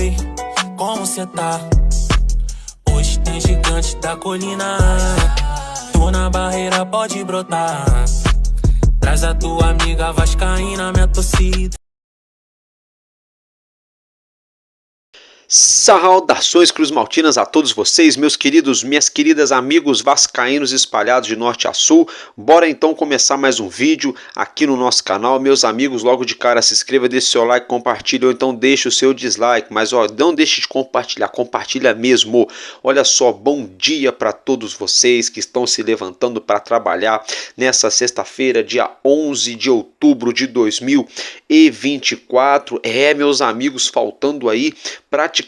Oi, como cê tá? Hoje tem gigante da colina. Tô na barreira, pode brotar. Traz a tua amiga vascaína, minha torcida. Saudações cruzmaltinas a todos vocês, meus queridos, minhas queridas amigos vascaínos espalhados de norte a sul. Bora então começar mais um vídeo aqui no nosso canal. Meus amigos, logo de cara se inscreva, deixe seu like, compartilhe ou então deixe o seu dislike. Mas ó, não deixe de compartilhar, compartilha mesmo. Olha só, bom dia para todos vocês que estão se levantando para trabalhar nessa sexta-feira, dia 11 de outubro de 2024. Meus amigos, faltando aí praticamente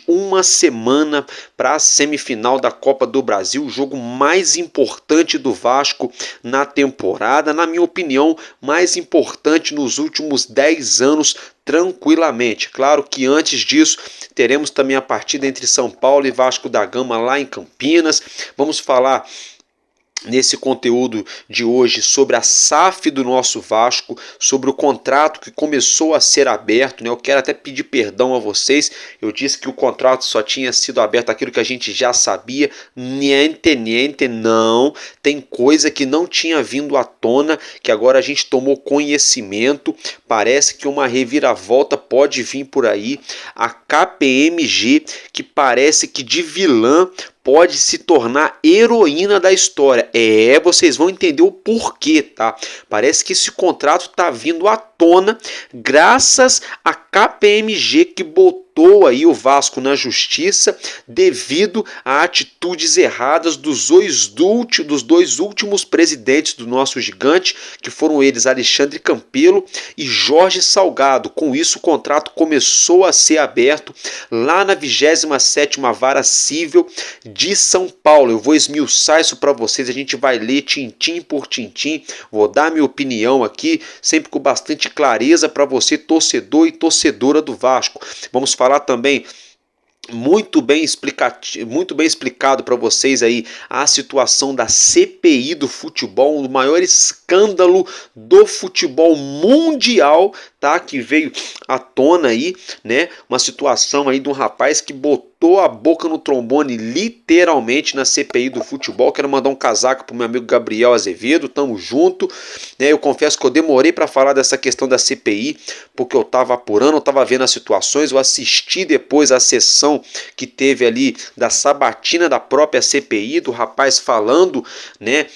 uma semana para a semifinal da Copa do Brasil, o jogo mais importante do Vasco na temporada, na minha opinião, mais importante nos últimos 10 anos, tranquilamente. Claro que antes disso teremos também a partida entre São Paulo e Vasco da Gama lá em Campinas. Vamos falar nesse conteúdo de hoje sobre a SAF do nosso Vasco, sobre o contrato que começou a ser aberto, né? Eu quero até pedir perdão a vocês, eu disse que o contrato só tinha sido aberto aquilo que a gente já sabia, niente, não, tem coisa que não tinha vindo à tona, que agora a gente tomou conhecimento, parece que uma reviravolta pode vir por aí, a KPMG, que parece que de vilã pode se tornar heroína da história. Vocês vão entender o porquê, tá? Parece que esse contrato tá vindo à tona graças a KPMG, que botou aí o Vasco na justiça devido a atitudes erradas dos dois últimos presidentes do nosso gigante, que foram eles Alexandre Campelo e Jorge Salgado. Com isso, o contrato começou a ser aberto lá na 27ª Vara Civil de São Paulo. Eu vou esmiuçar isso para vocês, a gente vai ler tintim por tintim, vou dar minha opinião aqui, sempre com bastante clareza para você, torcedor e torcedora do Vasco. Vamos falar também muito bem explicado para vocês aí a situação da CPI do futebol, o maior escândalo do futebol mundial, tá? Que veio à tona aí, né? Uma situação aí de um rapaz que botou a boca no trombone literalmente na CPI do futebol. Quero mandar um casaco pro meu amigo Gabriel Azevedo, tamo junto, né? Eu confesso que eu demorei para falar dessa questão da CPI, porque eu tava apurando, eu tava vendo as situações, eu assisti depois a sessão que teve ali da sabatina da própria CPI, do rapaz falando, né,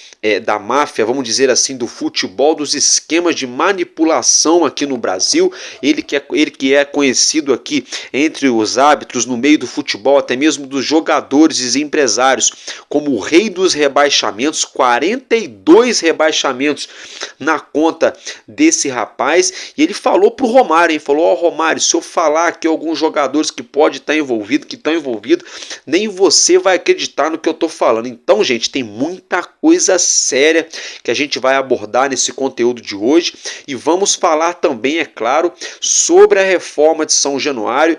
da máfia, vamos dizer assim, do futebol, dos esquemas de manipulação aqui no Brasil. Ele que é conhecido aqui entre os árbitros no meio do futebol, até mesmo dos jogadores e empresários, como o rei dos rebaixamentos, 42 rebaixamentos na conta desse rapaz. E ele falou pro Romário, hein? Falou: Romário, se eu falar aqui alguns jogadores que pode estar envolvido, que estão envolvidos, nem você vai acreditar no que eu tô falando. Então, gente, tem muita coisa séria que a gente vai abordar nesse conteúdo de hoje, e vamos falar também, é claro, sobre a reforma de São Januário.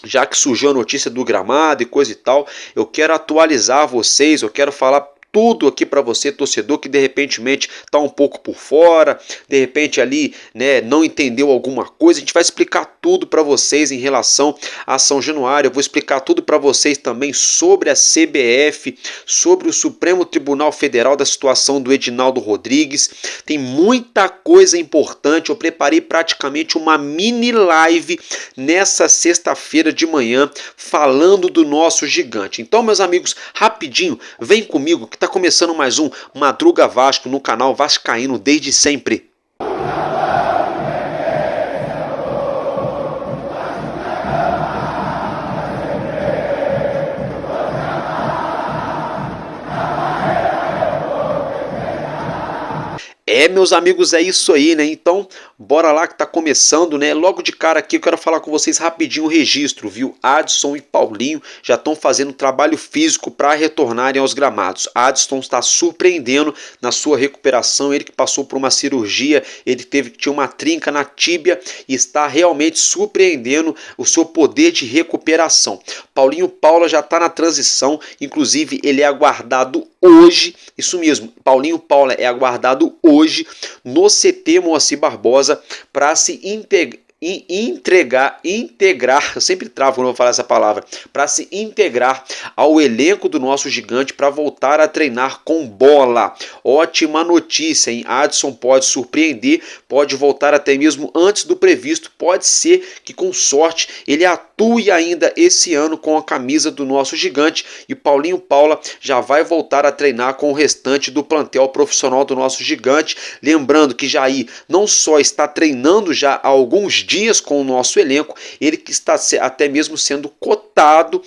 Já que surgiu a notícia do gramado e coisa e tal, eu quero atualizar vocês, eu quero falar tudo aqui para você, torcedor, que de repente está um pouco por fora, de repente ali, né, não entendeu alguma coisa. A gente vai explicar tudo para vocês em relação a São Januário. Eu vou explicar tudo para vocês também sobre a CBF, sobre o Supremo Tribunal Federal, da situação do Edinaldo Rodrigues. Tem muita coisa importante. Eu preparei praticamente uma mini live nessa sexta-feira de manhã falando do nosso gigante. Então, meus amigos, rapidinho, vem comigo que está começando mais um Madruga Vasco no canal Vascaíno desde sempre. Meus amigos, é isso aí, né? Então, bora lá que tá começando, né? Logo de cara aqui eu quero falar com vocês rapidinho o registro, viu? Adson e Paulinho já estão fazendo trabalho físico para retornarem aos gramados. Adson está surpreendendo na sua recuperação, ele que passou por uma cirurgia, ele tinha uma trinca na tíbia e está realmente surpreendendo o seu poder de recuperação. Paulinho Paula já está na transição, inclusive ele é aguardado hoje, isso mesmo, Paulinho Paula é aguardado hoje no CT Moacir Barbosa para se integrar, eu sempre travo quando eu vou falar essa palavra, para se integrar ao elenco do nosso gigante para voltar a treinar com bola. Ótima notícia, hein? Adson pode surpreender, pode voltar até mesmo antes do previsto, pode ser que com sorte ele atue ainda esse ano com a camisa do nosso gigante e Paulinho Paula já vai voltar a treinar com o restante do plantel profissional do nosso gigante. Lembrando que Jair não só está treinando já há alguns dias com o nosso elenco, ele que está até mesmo sendo cotado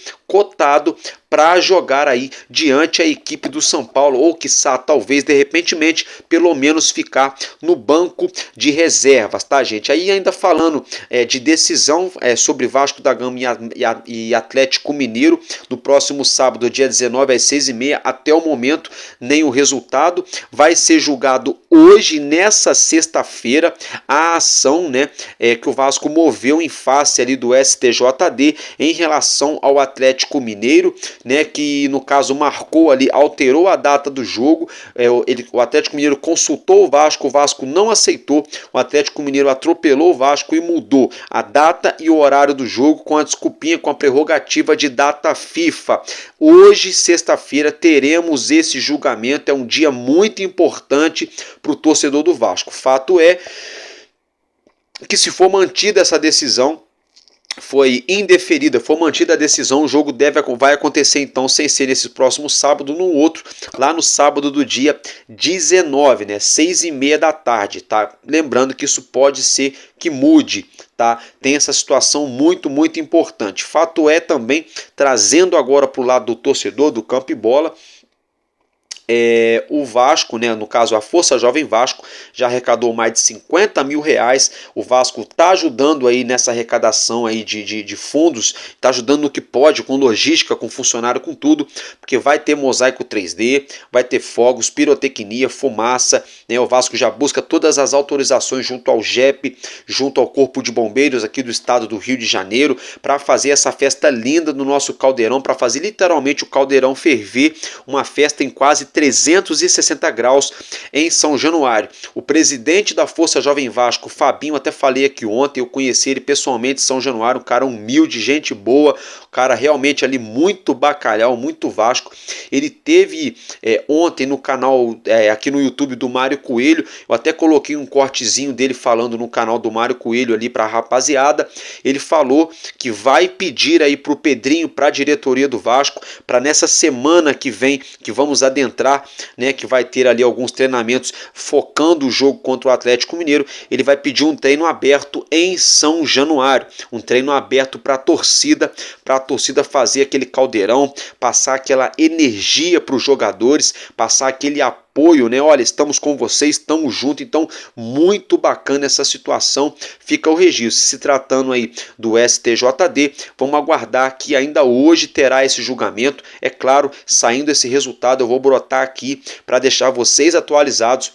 para jogar aí diante a equipe do São Paulo, ou quiçá, talvez, de repentemente, pelo menos ficar no banco de reservas, tá, gente? Aí ainda falando de decisão sobre Vasco da Gama e Atlético Mineiro, no próximo sábado, dia 19, às 6h30, até o momento, nem o resultado. Vai ser julgado hoje, nessa sexta-feira, a ação, né, que o Vasco moveu em face ali do STJD em relação ao Atlético Mineiro, né, que no caso marcou ali, alterou a data do jogo. O Atlético Mineiro consultou o Vasco não aceitou, o Atlético Mineiro atropelou o Vasco e mudou a data e o horário do jogo com a desculpinha, com a prerrogativa de data FIFA. Hoje, sexta-feira, teremos esse julgamento, é um dia muito importante para o torcedor do Vasco. Fato é que, se for mantida essa decisão, foi indeferida, foi mantida a decisão, o jogo vai acontecer então, sem ser nesse próximo sábado, no outro, lá no sábado do dia 19, né, 6h30 da tarde, tá? Lembrando que isso pode ser que mude, tá? Tem essa situação muito importante. Fato é também, trazendo agora para o lado do torcedor, do campo e bola, o Vasco, né, no caso a Força Jovem Vasco, já arrecadou mais de 50 mil reais. O Vasco está ajudando aí nessa arrecadação aí de fundos, está ajudando no que pode, com logística, com funcionário, com tudo, porque vai ter mosaico 3D, vai ter fogos, pirotecnia, fumaça, né? O Vasco já busca todas as autorizações junto ao GEP, junto ao Corpo de Bombeiros aqui do estado do Rio de Janeiro, para fazer essa festa linda no nosso caldeirão, para fazer literalmente o caldeirão ferver, uma festa em quase 360 graus em São Januário. O presidente da Força Jovem Vasco, Fabinho, até falei aqui ontem, eu conheci ele pessoalmente em São Januário, um cara humilde, gente boa, um cara realmente ali muito bacalhau, muito Vasco. Ele teve ontem no canal, aqui no YouTube do Mário Coelho, eu até coloquei um cortezinho dele falando no canal do Mário Coelho ali para a rapaziada. Ele falou que vai pedir aí para o Pedrinho, para a diretoria do Vasco, para nessa semana que vem, que vamos adentrar, né, que vai ter ali alguns treinamentos focando o jogo contra o Atlético Mineiro, ele vai pedir um treino aberto em São Januário, um treino aberto para a torcida fazer aquele caldeirão, passar aquela energia para os jogadores, passar aquele apoio, né? Olha, estamos com vocês, estamos juntos. Então, muito bacana essa situação. Fica o registro. Se tratando aí do STJD, vamos aguardar que ainda hoje terá esse julgamento. É claro, saindo esse resultado, eu vou brotar aqui para deixar vocês atualizados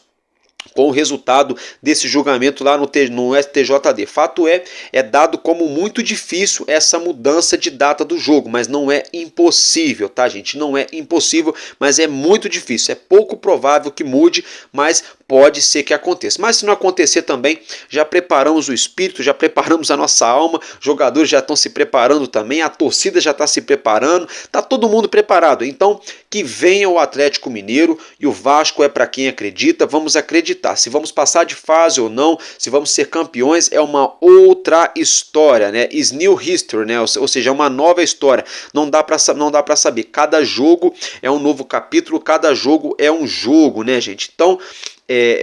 com o resultado desse julgamento lá no STJD. Fato é dado como muito difícil essa mudança de data do jogo, mas não é impossível, tá, gente? Não é impossível, mas é muito difícil. É pouco provável que mude, mas pode ser que aconteça. Mas se não acontecer também, já preparamos o espírito, já preparamos a nossa alma, os jogadores já estão se preparando também, a torcida já está se preparando, está todo mundo preparado. Então, que venha o Atlético Mineiro, e o Vasco é para quem acredita. Vamos acreditar. Se vamos passar de fase ou não, se vamos ser campeões, é uma outra história, né? Is new history, né? Ou seja, é uma nova história. Não dá para saber. Cada jogo é um novo capítulo, cada jogo é um jogo, né, gente? Então,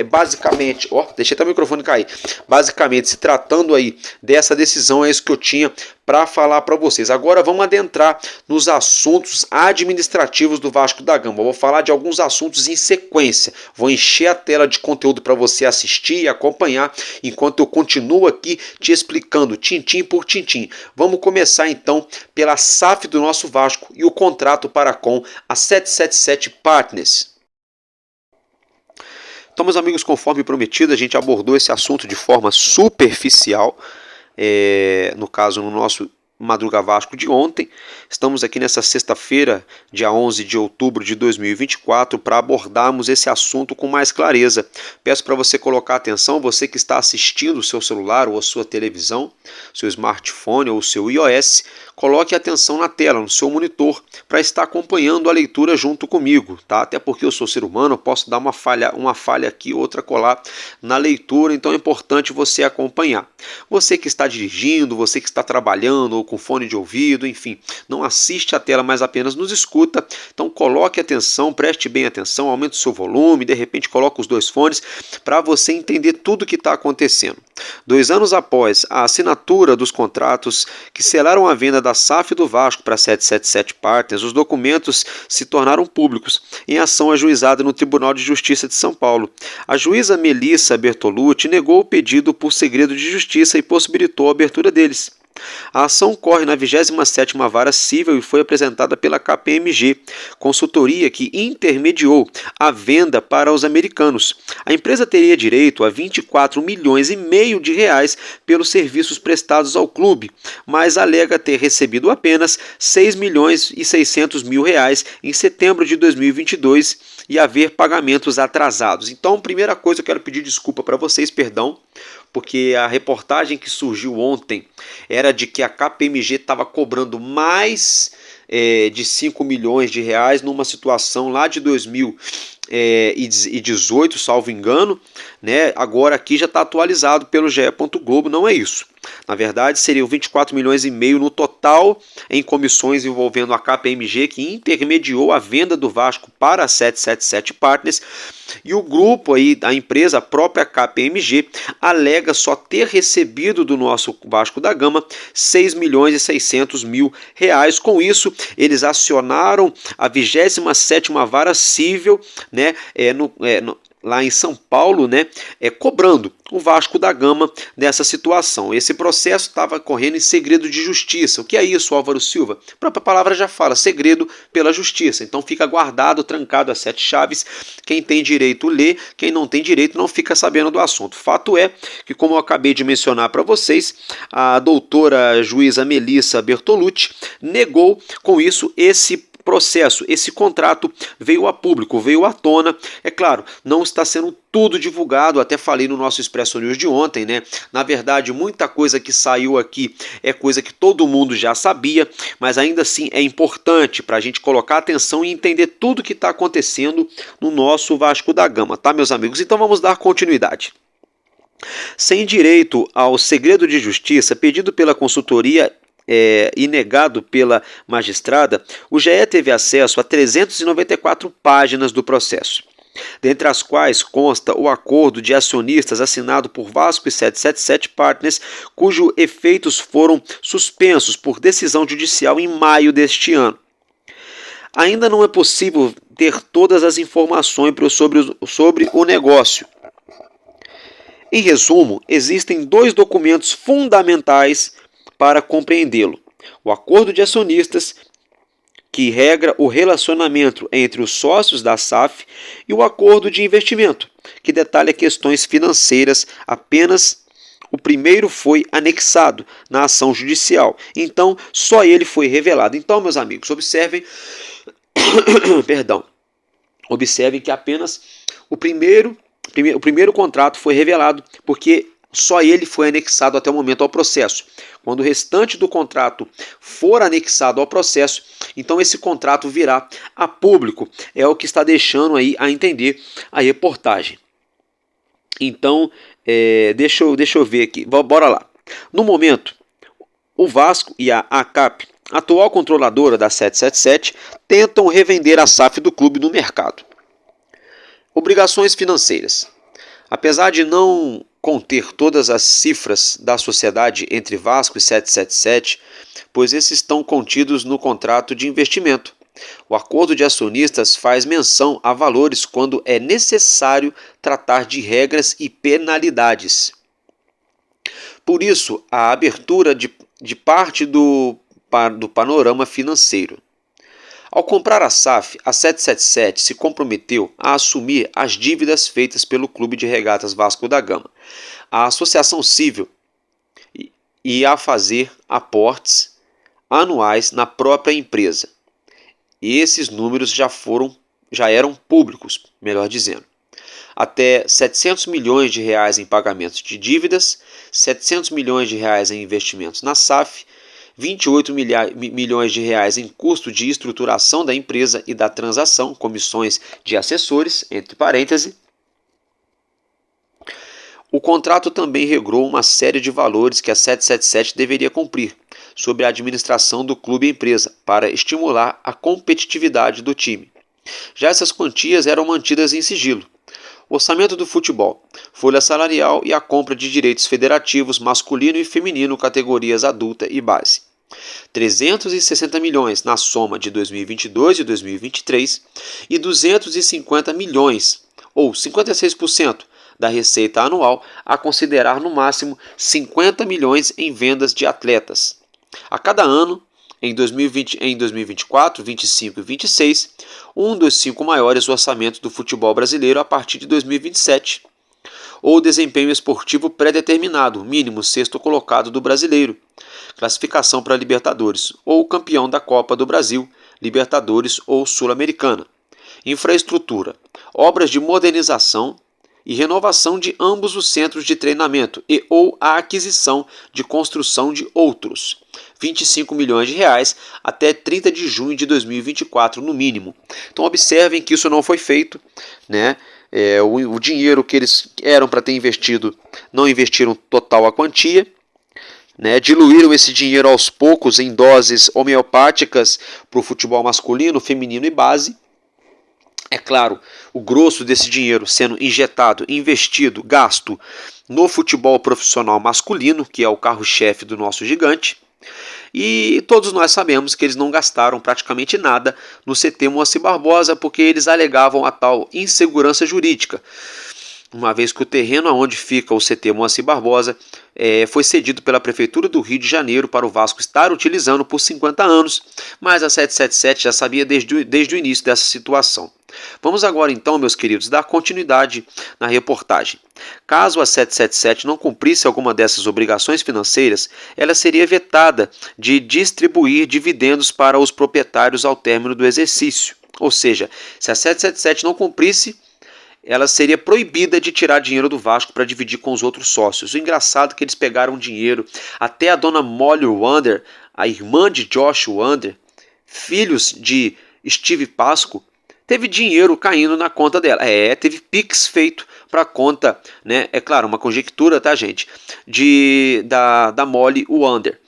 basicamente, deixei até o microfone cair. Basicamente, se tratando aí dessa decisão, é isso que eu tinha para falar para vocês. Agora vamos adentrar nos assuntos administrativos do Vasco da Gama. Eu vou falar de alguns assuntos em sequência. Vou encher a tela de conteúdo para você assistir e acompanhar enquanto eu continuo aqui te explicando tintim por tintim. Vamos começar então pela SAF do nosso Vasco e o contrato para com a 777 Partners. Então, meus amigos, conforme prometido, a gente abordou esse assunto de forma superficial, no caso, no nosso Madruga Vasco de ontem. Estamos aqui nessa sexta-feira, dia 11 de outubro de 2024, para abordarmos esse assunto com mais clareza. Peço para você colocar atenção, você que está assistindo o seu celular ou a sua televisão, seu smartphone ou o seu iOS, coloque atenção na tela, no seu monitor, para estar acompanhando a leitura junto comigo, tá? Até porque eu sou ser humano, eu posso dar uma falha aqui, outra colar na leitura, então é importante você acompanhar. Você que está dirigindo, você que está trabalhando ou com fone de ouvido, enfim, não assiste a tela, mas apenas nos escuta, então coloque atenção, preste bem atenção, aumente o seu volume, de repente coloque os dois fones para você entender tudo o que está acontecendo. 2 anos após a assinatura dos contratos que selaram a venda da SAF do Vasco para a 777 Partners, os documentos se tornaram públicos em ação ajuizada no Tribunal de Justiça de São Paulo. A juíza Melissa Bertolucci negou o pedido por segredo de justiça e possibilitou a abertura deles. A ação corre na 27ª Vara Civil e foi apresentada pela KPMG, consultoria que intermediou a venda para os americanos. A empresa teria direito a 24,5 milhões de reais pelos serviços prestados ao clube, mas alega ter recebido apenas 6,6 milhões reais em setembro de 2022 e haver pagamentos atrasados. Então, primeira coisa, eu quero pedir desculpa para vocês, perdão, porque a reportagem que surgiu ontem era de que a KPMG estava cobrando mais de 5 milhões de reais numa situação lá de 2018, salvo engano, né? Agora aqui já está atualizado pelo GE. Globo, não é isso. Na verdade, seriam 24,5 milhões no total em comissões envolvendo a KPMG, que intermediou a venda do Vasco para a 777 Partners, e o grupo aí, a empresa, a própria KPMG, alega só ter recebido do nosso Vasco da Gama 6,6 milhões reais. Com isso, eles acionaram a 27ª Vara Civil, né, lá em São Paulo, né, cobrando o Vasco da Gama nessa situação. Esse processo estava correndo em segredo de justiça. O que é isso, Álvaro Silva? A própria palavra já fala, segredo pela justiça. Então fica guardado, trancado a 7 chaves. Quem tem direito lê, quem não tem direito não fica sabendo do assunto. Fato é que, como eu acabei de mencionar para vocês, a doutora juíza Melissa Bertolucci negou com isso esse processo, esse contrato veio a público, veio à tona. É claro, não está sendo tudo divulgado, até falei no nosso Expresso News de ontem, né? Na verdade, muita coisa que saiu aqui é coisa que todo mundo já sabia, mas ainda assim é importante para a gente colocar atenção e entender tudo que está acontecendo no nosso Vasco da Gama, tá, meus amigos? Então vamos dar continuidade. Sem direito ao segredo de justiça pedido pela consultoria e negado pela magistrada, o GE teve acesso a 394 páginas do processo, dentre as quais consta o acordo de acionistas assinado por Vasco e 777 Partners, cujos efeitos foram suspensos por decisão judicial em maio deste ano. Ainda não é possível ter todas as informações sobre o negócio. Em resumo, existem 2 documentos fundamentais para compreendê-lo: o acordo de acionistas, que regra o relacionamento entre os sócios da SAF, e o acordo de investimento, que detalha questões financeiras. Apenas o primeiro foi anexado na ação judicial, então só ele foi revelado. Então, meus amigos, observem observem que apenas o primeiro contrato foi revelado, porque só ele foi anexado até o momento ao processo. Quando o restante do contrato for anexado ao processo, então esse contrato virá a público. É o que está deixando aí a entender a reportagem. Então, deixa eu ver aqui. Bora lá. No momento, o Vasco e a ACAP, atual controladora da 777, tentam revender a SAF do clube no mercado. Obrigações financeiras. Apesar de não conter todas as cifras da sociedade entre Vasco e 777, pois esses estão contidos no contrato de investimento. O acordo de acionistas faz menção a valores quando é necessário tratar de regras e penalidades. Por isso, a abertura de parte do panorama financeiro. Ao comprar a SAF, a 777 se comprometeu a assumir as dívidas feitas pelo Clube de Regatas Vasco da Gama, a Associação Civil, e a fazer aportes anuais na própria empresa. Esses números já eram públicos, melhor dizendo. Até 700 milhões de reais em pagamentos de dívidas, 700 milhões de reais em investimentos na SAF, 28 milhões de reais em custo de estruturação da empresa e da transação, comissões de assessores, entre parênteses. O contrato também regrou uma série de valores que a 777 deveria cumprir sobre a administração do clube e empresa para estimular a competitividade do time. Já essas quantias eram mantidas em sigilo. Orçamento do futebol, folha salarial e a compra de direitos federativos masculino e feminino, categorias adulta e base. 360 milhões na soma de 2022 e 2023 e 250 milhões, ou 56%, da receita anual, a considerar no máximo 50 milhões em vendas de atletas. A cada ano, em 2024, 25 e 26, um dos 5 maiores orçamentos do futebol brasileiro a partir de 2027, ou desempenho esportivo pré-determinado, mínimo sexto colocado do brasileiro, classificação para Libertadores, ou campeão da Copa do Brasil, Libertadores ou Sul-Americana. Infraestrutura, obras de modernização e renovação de ambos os centros de treinamento e ou a aquisição de construção de outros. 25 milhões de reais até 30 de junho de 2024, no mínimo. Então observem que isso não foi feito, né? O dinheiro que eles eram para ter investido, não investiram total a quantia, né? Diluíram esse dinheiro aos poucos em doses homeopáticas para o futebol masculino, feminino e base. É claro, o grosso desse dinheiro sendo injetado, investido, gasto no futebol profissional masculino, que é o carro-chefe do nosso gigante. E todos nós sabemos que eles não gastaram praticamente nada no CT Moacir Barbosa, porque eles alegavam a tal insegurança jurídica, uma vez que o terreno onde fica o CT Moacir Barbosa foi cedido pela Prefeitura do Rio de Janeiro para o Vasco estar utilizando por 50 anos, mas a 777 já sabia desde o início dessa situação. Vamos agora então, meus queridos, dar continuidade na reportagem. Caso a 777 não cumprisse alguma dessas obrigações financeiras, ela seria vetada de distribuir dividendos para os proprietários ao término do exercício. Ou seja, se a 777 não cumprisse, ela seria proibida de tirar dinheiro do Vasco para dividir com os outros sócios. O engraçado é que eles pegaram dinheiro, até a dona Molly Wander, a irmã de Josh Wander, filhos de Steve Pasco, teve dinheiro caindo na conta dela. Teve Pix feito para a conta, né? É claro, uma conjectura, tá, gente? Da Molly Wander.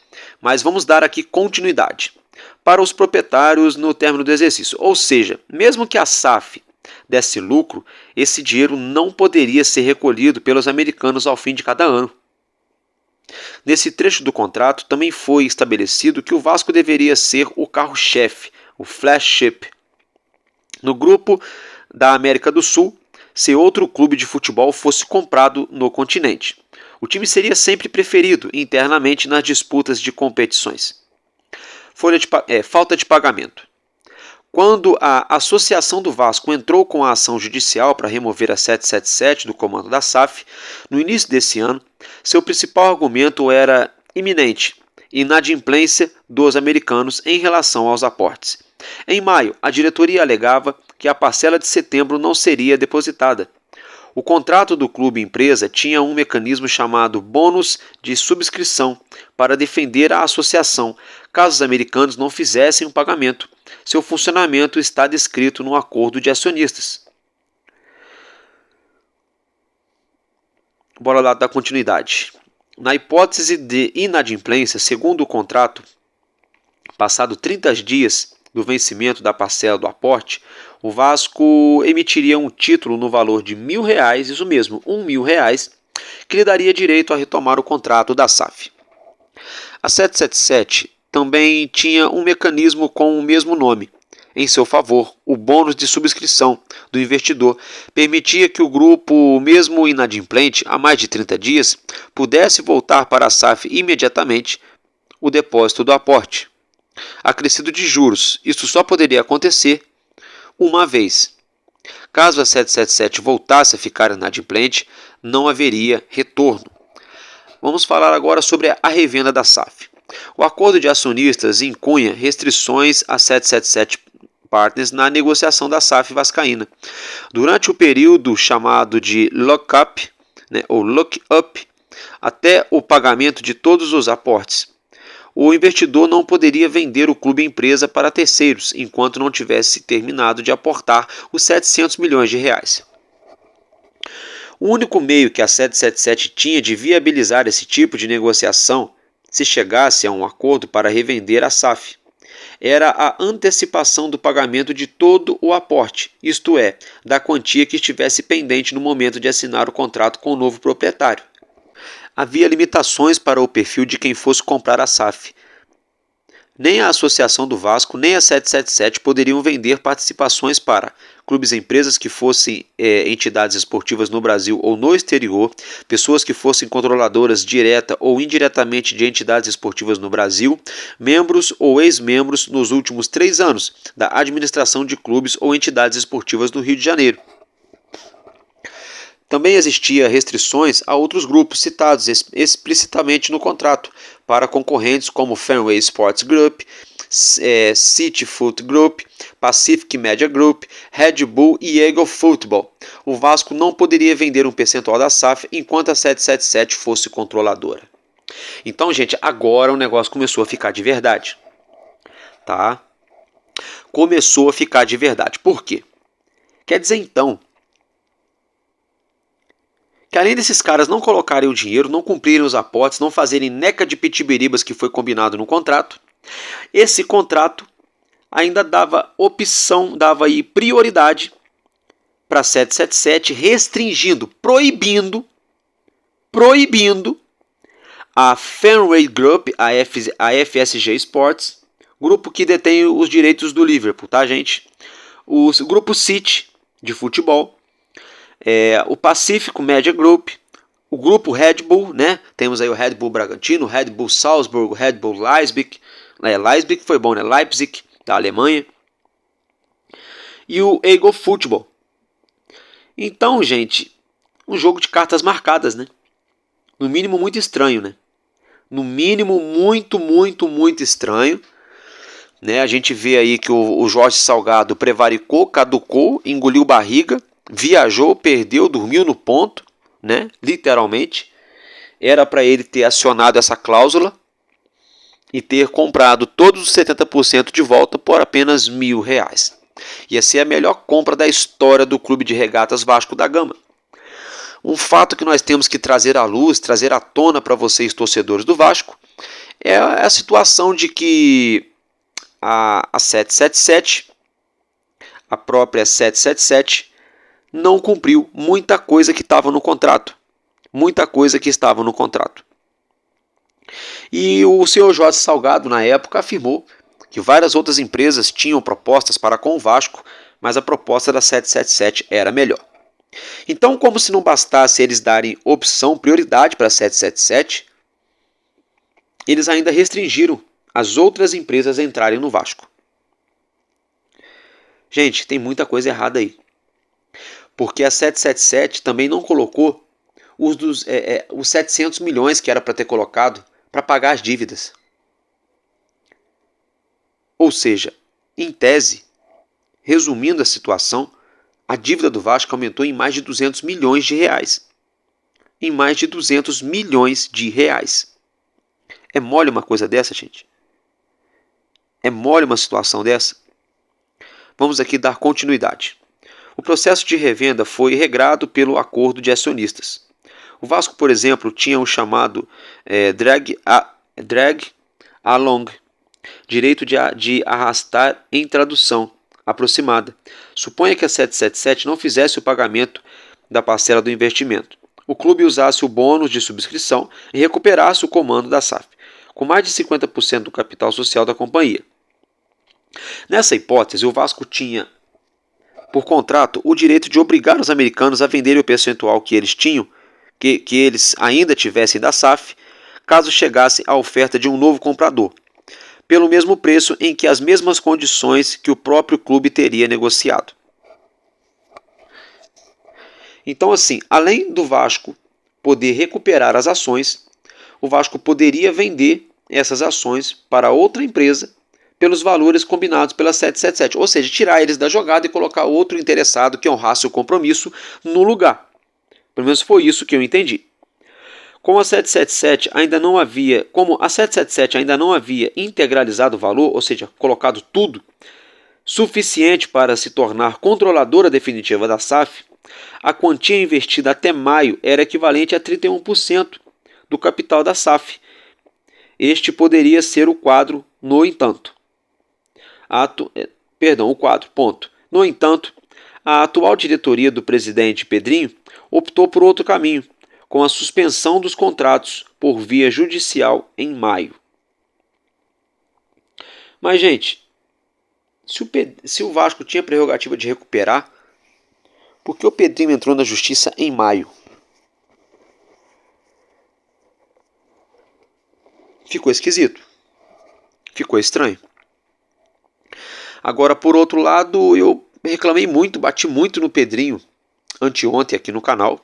Mas vamos dar aqui continuidade. Para os proprietários no término do exercício. Ou seja, mesmo que a SAF desse lucro, esse dinheiro não poderia ser recolhido pelos americanos ao fim de cada ano. Nesse trecho do contrato também foi estabelecido que o Vasco deveria ser o carro-chefe, o flagship. No grupo da América do Sul, se outro clube de futebol fosse comprado no continente. O time seria sempre preferido internamente nas disputas de competições. Falta de pagamento. Quando a Associação do Vasco entrou com a ação judicial para remover a 777 do comando da SAF, no início desse ano, seu principal argumento era iminente inadimplência dos americanos em relação aos aportes. Em maio, a diretoria alegava que a parcela de setembro não seria depositada. O contrato do clube-empresa tinha um mecanismo chamado bônus de subscrição para defender a associação caso os americanos não fizessem o pagamento. Seu funcionamento está descrito no acordo de acionistas. Bora lá dar continuidade. Na hipótese de inadimplência, segundo o contrato, passado 30 dias do vencimento da parcela do aporte, o Vasco emitiria um título no valor de R$1.000, isso mesmo, R$1.000, que lhe daria direito a retomar o contrato da SAF. A 777 também tinha um mecanismo com o mesmo nome. Em seu favor, o bônus de subscrição do investidor permitia que o grupo, mesmo inadimplente há mais de 30 dias, pudesse voltar para a SAF imediatamente o depósito do aporte. Acrescido de juros, isso só poderia acontecer uma vez. Caso a 777 voltasse a ficar inadimplente, não haveria retorno. Vamos falar agora sobre a revenda da SAF. O acordo de acionistas incunha restrições a 777 Partners na negociação da SAF vascaína. Durante o período chamado de lock-up, ou lock-up, até o pagamento de todos os aportes, o investidor não poderia vender o clube empresa para terceiros enquanto não tivesse terminado de aportar os 700 milhões de reais. O único meio que a 777 tinha de viabilizar esse tipo de negociação, se chegasse a um acordo para revender a SAF, era a antecipação do pagamento de todo o aporte, isto é, da quantia que estivesse pendente no momento de assinar o contrato com o novo proprietário. Havia limitações para o perfil de quem fosse comprar a SAF. Nem a Associação do Vasco, nem a 777 poderiam vender participações para clubes e empresas que fossem entidades esportivas no Brasil ou no exterior, pessoas que fossem controladoras direta ou indiretamente de entidades esportivas no Brasil, membros ou ex-membros nos últimos 3 anos da administração de clubes ou entidades esportivas do Rio de Janeiro. Também existia restrições a outros grupos citados explicitamente no contrato, para concorrentes como Fenway Sports Group, City Foot Group, Pacific Media Group, Red Bull e Eagle Football. O Vasco não poderia vender um percentual da SAF enquanto a 777 fosse controladora. Então, gente, agora o negócio começou a ficar de verdade. Tá? Começou a ficar de verdade. Por quê? Quer dizer, então, que além desses caras não colocarem o dinheiro, não cumprirem os aportes, não fazerem neca de pitibiribas que foi combinado no contrato, esse contrato ainda dava opção, dava aí prioridade para 777, restringindo, proibindo a Fenway Group, a FSG Sports, grupo que detém os direitos do Liverpool, tá, gente? O grupo City de futebol, o Pacífico Media Group, o grupo Red Bull, né? Temos aí o Red Bull Bragantino, o Red Bull Salzburg, o Red Bull Leipzig, Leipzig foi bom, né? Leipzig, da Alemanha, e o Eagle Football. Então, gente, um jogo de cartas marcadas, né? No mínimo muito estranho, né? No mínimo muito estranho, né? A gente vê aí que o Jorge Salgado prevaricou, caducou, engoliu barriga, viajou, perdeu, dormiu no ponto, né? Literalmente. Era para ele ter acionado essa cláusula e ter comprado todos os 70% de volta por apenas R$1.000. Ia ser a melhor compra da história do Clube de Regatas Vasco da Gama. Um fato que nós temos que trazer à luz, trazer à tona para vocês, torcedores do Vasco, é a situação de que a 777, a própria 777, não cumpriu muita coisa que estava no contrato. E o senhor Jorge Salgado, na época, afirmou que várias outras empresas tinham propostas para com o Vasco, mas a proposta da 777 era melhor. Então, como se não bastasse eles darem opção, prioridade para a 777, eles ainda restringiram as outras empresas a entrarem no Vasco. Gente, tem muita coisa errada aí. Porque a 777 também não colocou os 700 milhões que era para ter colocado para pagar as dívidas. Ou seja, em tese, resumindo a situação, a dívida do Vasco aumentou em mais de 200 milhões de reais. Em mais de 200 milhões de reais. É mole uma coisa dessa, gente? É mole uma situação dessa? Vamos aqui dar continuidade. O processo de revenda foi regrado pelo acordo de acionistas. O Vasco, por exemplo, tinha o chamado drag along, direito de arrastar em tradução aproximada. Suponha que a 777 não fizesse o pagamento da parcela do investimento. O clube usasse o bônus de subscrição e recuperasse o comando da SAF, com mais de 50% do capital social da companhia. Nessa hipótese, o Vasco tinha, por contrato, o direito de obrigar os americanos a venderem o percentual que eles tinham, que eles ainda tivessem da SAF, caso chegasse a oferta de um novo comprador, pelo mesmo preço em que as mesmas condições que o próprio clube teria negociado. Então, assim, além do Vasco poder recuperar as ações, o Vasco poderia vender essas ações para outra empresa pelos valores combinados pela 777, ou seja, tirar eles da jogada e colocar outro interessado que honrasse o compromisso no lugar. Pelo menos foi isso que eu entendi. Como a 777 ainda não havia integralizado o valor, ou seja, colocado tudo suficiente para se tornar controladora definitiva da SAF, a quantia investida até maio era equivalente a 31% do capital da SAF. Este poderia ser o quadro, no entanto. O quadro, ponto. No entanto, a atual diretoria do presidente Pedrinho optou por outro caminho, com a suspensão dos contratos por via judicial em maio. Mas, gente, se o Vasco tinha prerrogativa de recuperar, por que o Pedrinho entrou na justiça em maio? Ficou esquisito. Ficou estranho. Agora, por outro lado, eu reclamei muito, bati muito no Pedrinho anteontem aqui no canal,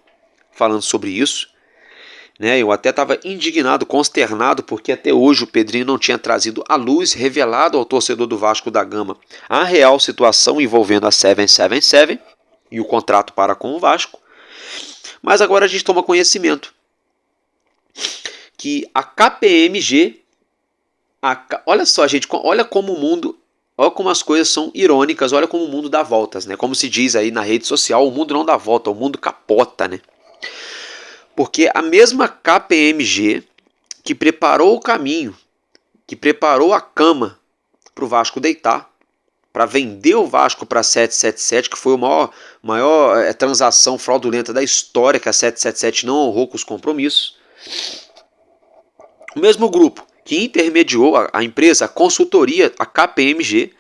falando sobre isso. Eu até estava indignado, consternado, porque até hoje o Pedrinho não tinha trazido à luz, revelado ao torcedor do Vasco da Gama a real situação envolvendo a 777 e o contrato para com o Vasco. Mas agora a gente toma conhecimento que a KPMG, olha só, gente, olha como o mundo, olha como as coisas são irônicas, olha como o mundo dá voltas, né? Como se diz aí na rede social, o mundo não dá volta, o mundo capota, né? Porque a mesma KPMG que preparou o caminho, que preparou a cama para o Vasco deitar, para vender o Vasco para a 777, que foi a maior transação fraudulenta da história, que a 777 não honrou com os compromissos. O mesmo grupo que intermediou a empresa, a consultoria, a KPMG,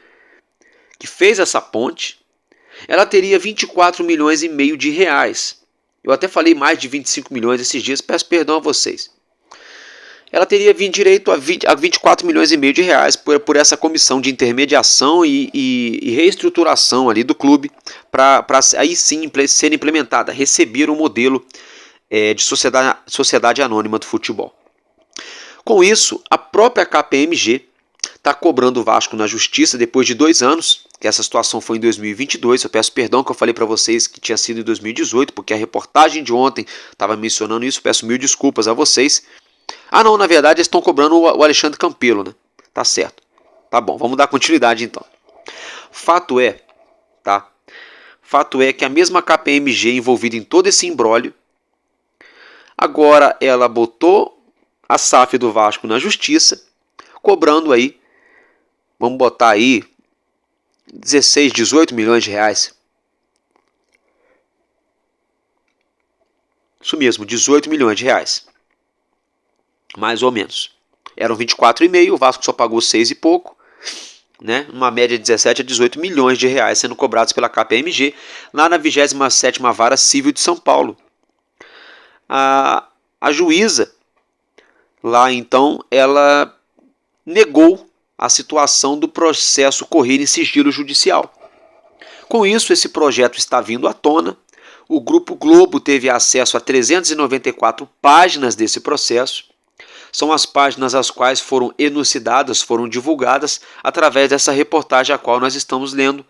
que fez essa ponte, ela teria 24 milhões e meio de reais. Eu até falei mais de 25 milhões esses dias, peço perdão a vocês. Ela teria direito a 24 milhões e meio de reais por essa comissão de intermediação e reestruturação ali do clube, para aí sim ser implementada, receber o modelo de sociedade anônima do futebol. Com isso, a própria KPMG está cobrando o Vasco na justiça depois de 2 anos, que essa situação foi em 2022, eu peço perdão que eu falei para vocês que tinha sido em 2018, porque a reportagem de ontem estava mencionando isso, peço mil desculpas a vocês. Não, na verdade eles estão cobrando o Alexandre Campelo, né? Tá certo. Tá bom, vamos dar continuidade então. Fato é que a mesma KPMG envolvida em todo esse imbróglio, agora ela botou a SAF do Vasco na justiça, cobrando aí, vamos botar aí, 16, 18 milhões de reais. Isso mesmo, 18 milhões de reais. Mais ou menos. Eram 24,5, o Vasco só pagou 6 e pouco, né? Uma média de 17 a 18 milhões de reais sendo cobrados pela KPMG, lá na 27ª Vara Civil de São Paulo. A juíza, lá então, ela negou a situação do processo correr em sigilo judicial. Com isso, esse projeto está vindo à tona. O Grupo Globo teve acesso a 394 páginas desse processo. São as páginas as quais foram elucidadas, foram divulgadas através dessa reportagem a qual nós estamos lendo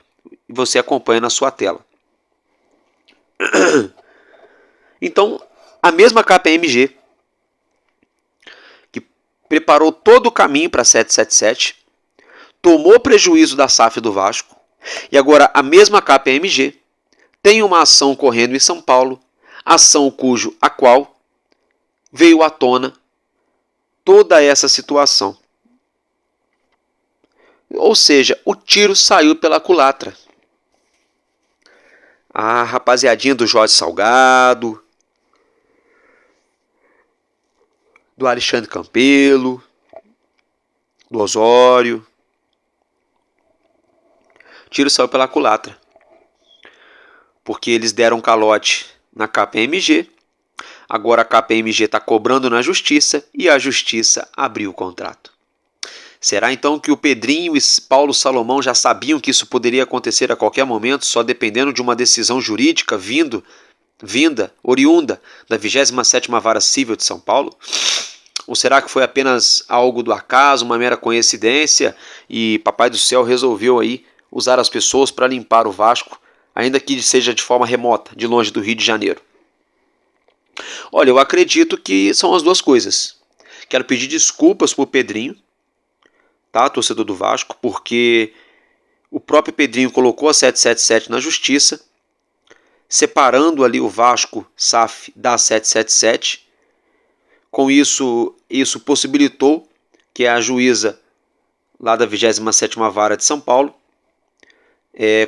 e você acompanha na sua tela. Então, a mesma KPMG que preparou todo o caminho para 777, tomou prejuízo da SAF do Vasco, e agora a mesma KPMG tem uma ação correndo em São Paulo, ação a qual veio à tona toda essa situação. Ou seja, o tiro saiu pela culatra. A rapaziadinha do Jorge Salgado, do Alexandre Campelo, do Osório. O tiro saiu pela culatra. Porque eles deram calote na KPMG. Agora a KPMG está cobrando na justiça e a justiça abriu o contrato. Será então que o Pedrinho e Paulo Salomão já sabiam que isso poderia acontecer a qualquer momento, só dependendo de uma decisão jurídica oriunda da 27ª Vara Civil de São Paulo? Ou será que foi apenas algo do acaso, uma mera coincidência e Papai do Céu resolveu aí usar as pessoas para limpar o Vasco, ainda que seja de forma remota, de longe do Rio de Janeiro? Olha, eu acredito que são as duas coisas. Quero pedir desculpas por Pedrinho, tá, torcedor do Vasco, porque o próprio Pedrinho colocou a 777 na justiça, separando ali o Vasco SAF da 777. Com isso possibilitou que a juíza lá da 27ª Vara de São Paulo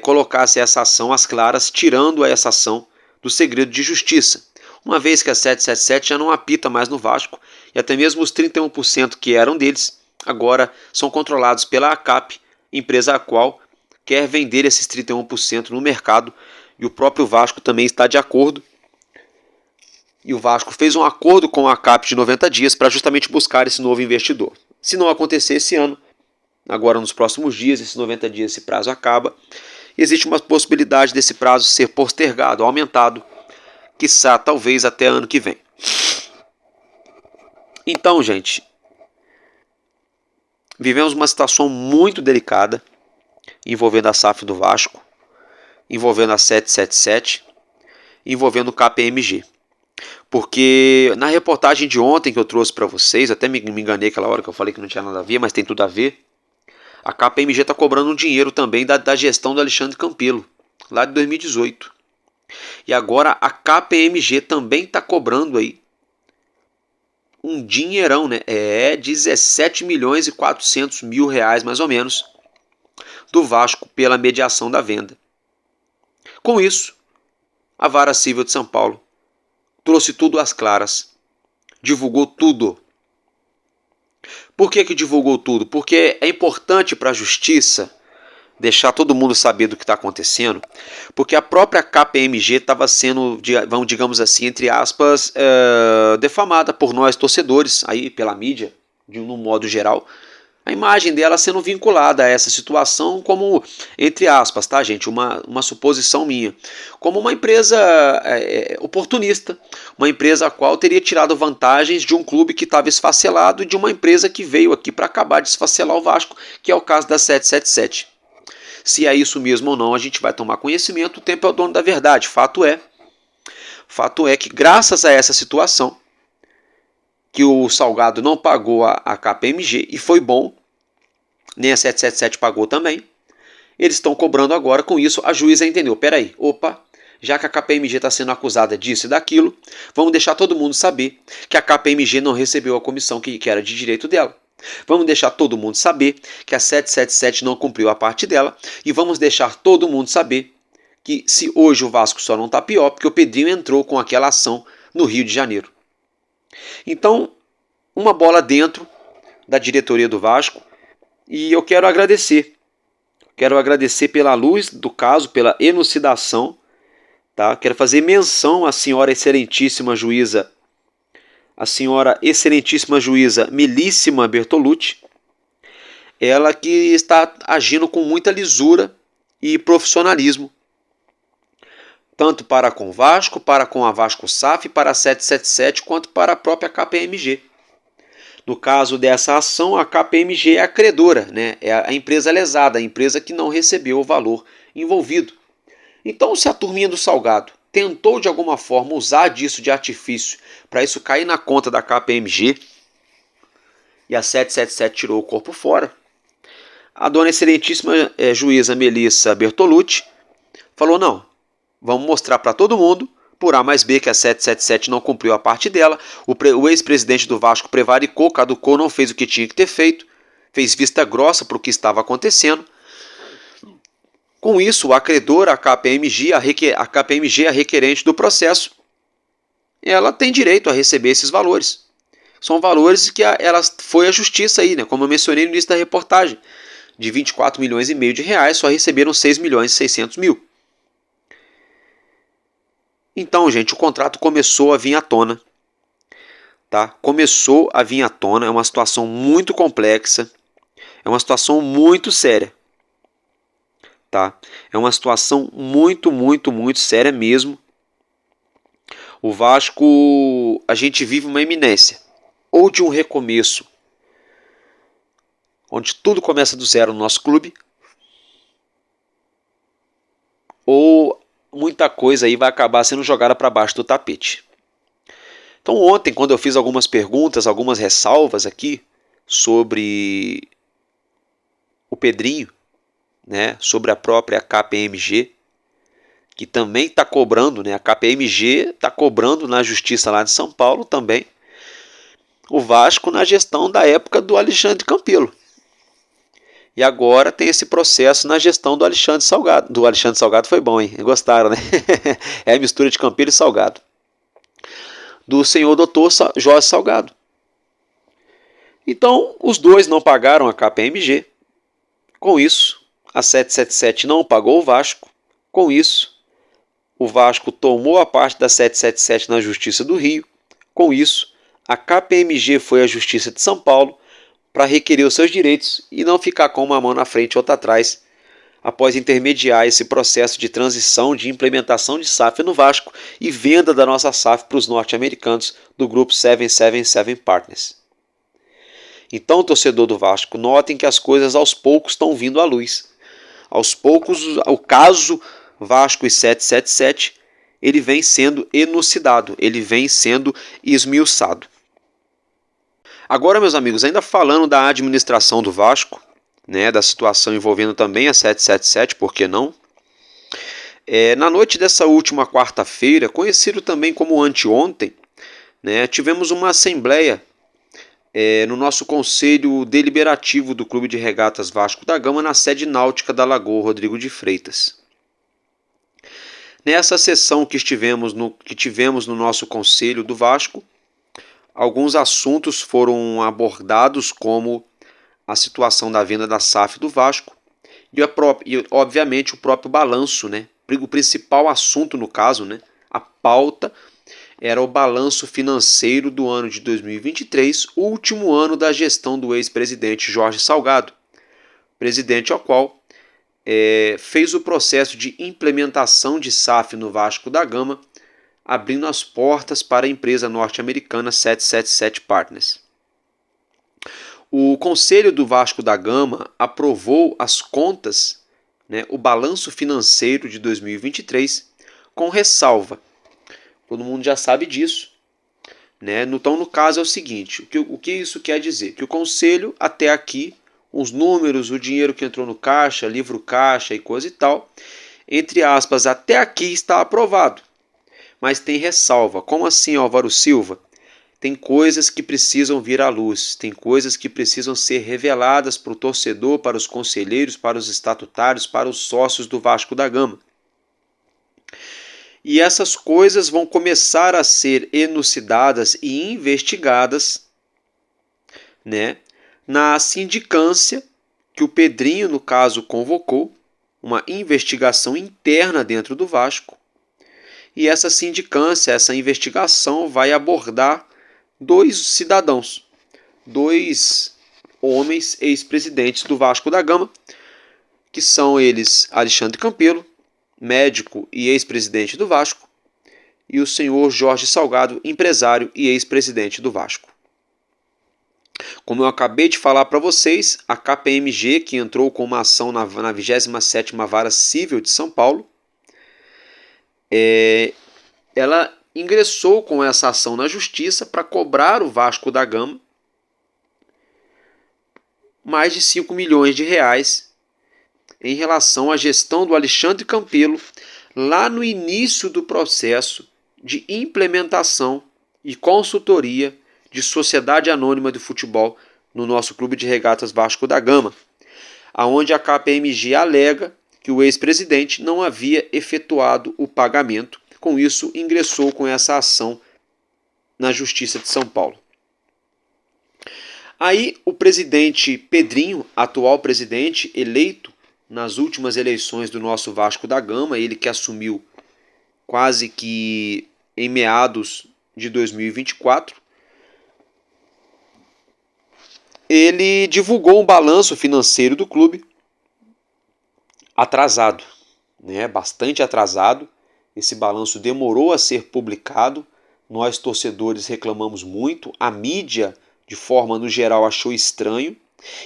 colocasse essa ação às claras, tirando essa ação do segredo de justiça, uma vez que a 777 já não apita mais no Vasco, e até mesmo os 31% que eram deles, agora são controlados pela ACAP, empresa a qual quer vender esses 31% no mercado, e o próprio Vasco também está de acordo. E o Vasco fez um acordo com a ACAP de 90 dias para justamente buscar esse novo investidor. Se não acontecer esse ano, agora nos próximos dias, esses 90 dias, esse prazo acaba, existe uma possibilidade desse prazo ser postergado, aumentado, quiçá talvez até ano que vem. Então, gente, vivemos uma situação muito delicada envolvendo a SAF do Vasco, envolvendo a 777, envolvendo o KPMG. Porque na reportagem de ontem que eu trouxe para vocês, até me enganei aquela hora que eu falei que não tinha nada a ver, mas tem tudo a ver. A KPMG está cobrando um dinheiro também da gestão do Alexandre Campelo, lá de 2018. E agora a KPMG também está cobrando aí um dinheirão, né? 17 milhões e 400 mil reais mais ou menos do Vasco pela mediação da venda. Com isso, a Vara Civil de São Paulo trouxe tudo às claras, divulgou tudo. Por que divulgou tudo? Porque é importante para a justiça deixar todo mundo saber do que está acontecendo, porque a própria KPMG estava sendo, digamos assim, entre aspas, defamada por nós torcedores, aí pela mídia, de um modo geral, a imagem dela sendo vinculada a essa situação como, entre aspas, tá, gente, uma suposição minha, como uma empresa oportunista, uma empresa a qual teria tirado vantagens de um clube que estava esfacelado e de uma empresa que veio aqui para acabar de esfacelar o Vasco, que é o caso da 777. Se é isso mesmo ou não, a gente vai tomar conhecimento, o tempo é o dono da verdade. Fato é que graças a essa situação, que o Salgado não pagou a KPMG, e foi bom, nem a 777 pagou também, eles estão cobrando agora. Com isso, a juíza entendeu, peraí, opa, já que a KPMG está sendo acusada disso e daquilo, vamos deixar todo mundo saber que a KPMG não recebeu a comissão que era de direito dela. Vamos deixar todo mundo saber que a 777 não cumpriu a parte dela, e vamos deixar todo mundo saber que se hoje o Vasco só não está pior, porque o Pedrinho entrou com aquela ação no Rio de Janeiro. Então, uma bola dentro da diretoria do Vasco, e eu quero agradecer. Quero agradecer pela luz do caso, pela elucidação. Tá? Quero fazer menção à senhora excelentíssima juíza, Melíssima Bertolucci, ela que está agindo com muita lisura e profissionalismo, tanto para com o Vasco, para com a Vasco SAF, para a 777, quanto para a própria KPMG. No caso dessa ação, a KPMG é a credora, né? É a empresa lesada, a empresa que não recebeu o valor envolvido. Então, se a turminha do Salgado tentou de alguma forma usar disso de artifício para isso cair na conta da KPMG, e a 777 tirou o corpo fora, a dona excelentíssima juíza Melissa Bertolucci falou, não, vamos mostrar para todo mundo, por A mais B, que a 777 não cumpriu a parte dela, o ex-presidente do Vasco prevaricou, caducou, não fez o que tinha que ter feito, fez vista grossa para o que estava acontecendo. Com isso, o acredor, a KPMG, a requerente do processo, ela tem direito a receber esses valores. São valores que ela foi à justiça aí, né? Como eu mencionei no início da reportagem, de 24 milhões e meio de reais, só receberam 6 milhões e 600 mil. Então, gente, o contrato começou a vir à tona. Tá? Começou a vir à tona, é uma situação muito complexa, é uma situação muito séria. Tá? É uma situação muito, muito, muito séria mesmo. O Vasco, a gente vive uma eminência. ou de um recomeço, onde tudo começa do zero no nosso clube, ou muita coisa aí vai acabar sendo jogada para baixo do tapete. Então ontem, quando eu fiz algumas perguntas, algumas ressalvas aqui sobre o Pedrinho, né, sobre a própria KPMG, que também está cobrando, né, a KPMG está cobrando na justiça lá de São Paulo também, o Vasco na gestão da época do Alexandre Campelo. E agora tem esse processo na gestão do Alexandre Salgado. Do Alexandre Salgado foi bom, hein? Gostaram, né? É a mistura de Campelo e Salgado. Do senhor doutor Jorge Salgado. Então, os dois não pagaram a KPMG. Com isso, a 777 não pagou o Vasco. Com isso, o Vasco tomou a parte da 777 na Justiça do Rio. Com isso, a KPMG foi à Justiça de São Paulo para requerer os seus direitos e não ficar com uma mão na frente e outra atrás, após intermediar esse processo de transição de implementação de SAF no Vasco e venda da nossa SAF para os norte-americanos do grupo 777 Partners. Então, torcedor do Vasco, notem que as coisas aos poucos estão vindo à luz. Aos poucos, o caso Vasco e 777, ele vem sendo elucidado, ele vem sendo esmiuçado. Agora, meus amigos, ainda falando da administração do Vasco, né, da situação envolvendo também a 777, por que não? Na noite dessa última quarta-feira, conhecido também como anteontem, né, tivemos uma assembleia no nosso Conselho Deliberativo do Clube de Regatas Vasco da Gama, na sede náutica da Lagoa Rodrigo de Freitas. Nessa sessão que tivemos no nosso Conselho do Vasco, alguns assuntos foram abordados, como a situação da venda da SAF do Vasco e obviamente, o próprio balanço, né? O principal assunto no caso, né? A pauta era o balanço financeiro do ano de 2023, último ano da gestão do ex-presidente Jorge Salgado, presidente ao qual fez o processo de implementação de SAF no Vasco da Gama, abrindo as portas para a empresa norte-americana 777 Partners. O Conselho do Vasco da Gama aprovou as contas, né, o balanço financeiro de 2023, com ressalva. Todo mundo já sabe disso. Né? Então, no caso, é o seguinte, o que isso quer dizer? Que o Conselho, até aqui, os números, o dinheiro que entrou no caixa, livro caixa e coisa e tal, entre aspas, até aqui está aprovado. Mas tem ressalva. Como assim, Álvaro Silva? Tem coisas que precisam vir à luz, tem coisas que precisam ser reveladas para o torcedor, para os conselheiros, para os estatutários, para os sócios do Vasco da Gama. E essas coisas vão começar a ser elucidadas e investigadas, né, na sindicância que o Pedrinho, no caso, convocou, uma investigação interna dentro do Vasco. E essa sindicância, essa investigação vai abordar dois cidadãos, dois homens ex-presidentes do Vasco da Gama, que são eles Alexandre Campelo, médico e ex-presidente do Vasco, e o senhor Jorge Salgado, empresário e ex-presidente do Vasco. Como eu acabei de falar para vocês, a KPMG, que entrou com uma ação na 27ª Vara Civil de São Paulo, ela ingressou com essa ação na justiça para cobrar o Vasco da Gama mais de 5 milhões de reais em relação à gestão do Alexandre Campelo lá no início do processo de implementação e consultoria de Sociedade Anônima de Futebol no nosso Clube de Regatas Vasco da Gama, aonde a KPMG alega que o ex-presidente não havia efetuado o pagamento. Com isso, ingressou com essa ação na Justiça de São Paulo. Aí, o presidente Pedrinho, atual presidente, eleito nas últimas eleições do nosso Vasco da Gama, ele que assumiu quase que em meados de 2024, ele divulgou um balanço financeiro do clube atrasado, né? Bastante atrasado. Esse balanço demorou a ser publicado, nós torcedores reclamamos muito, a mídia de forma no geral, achou estranho,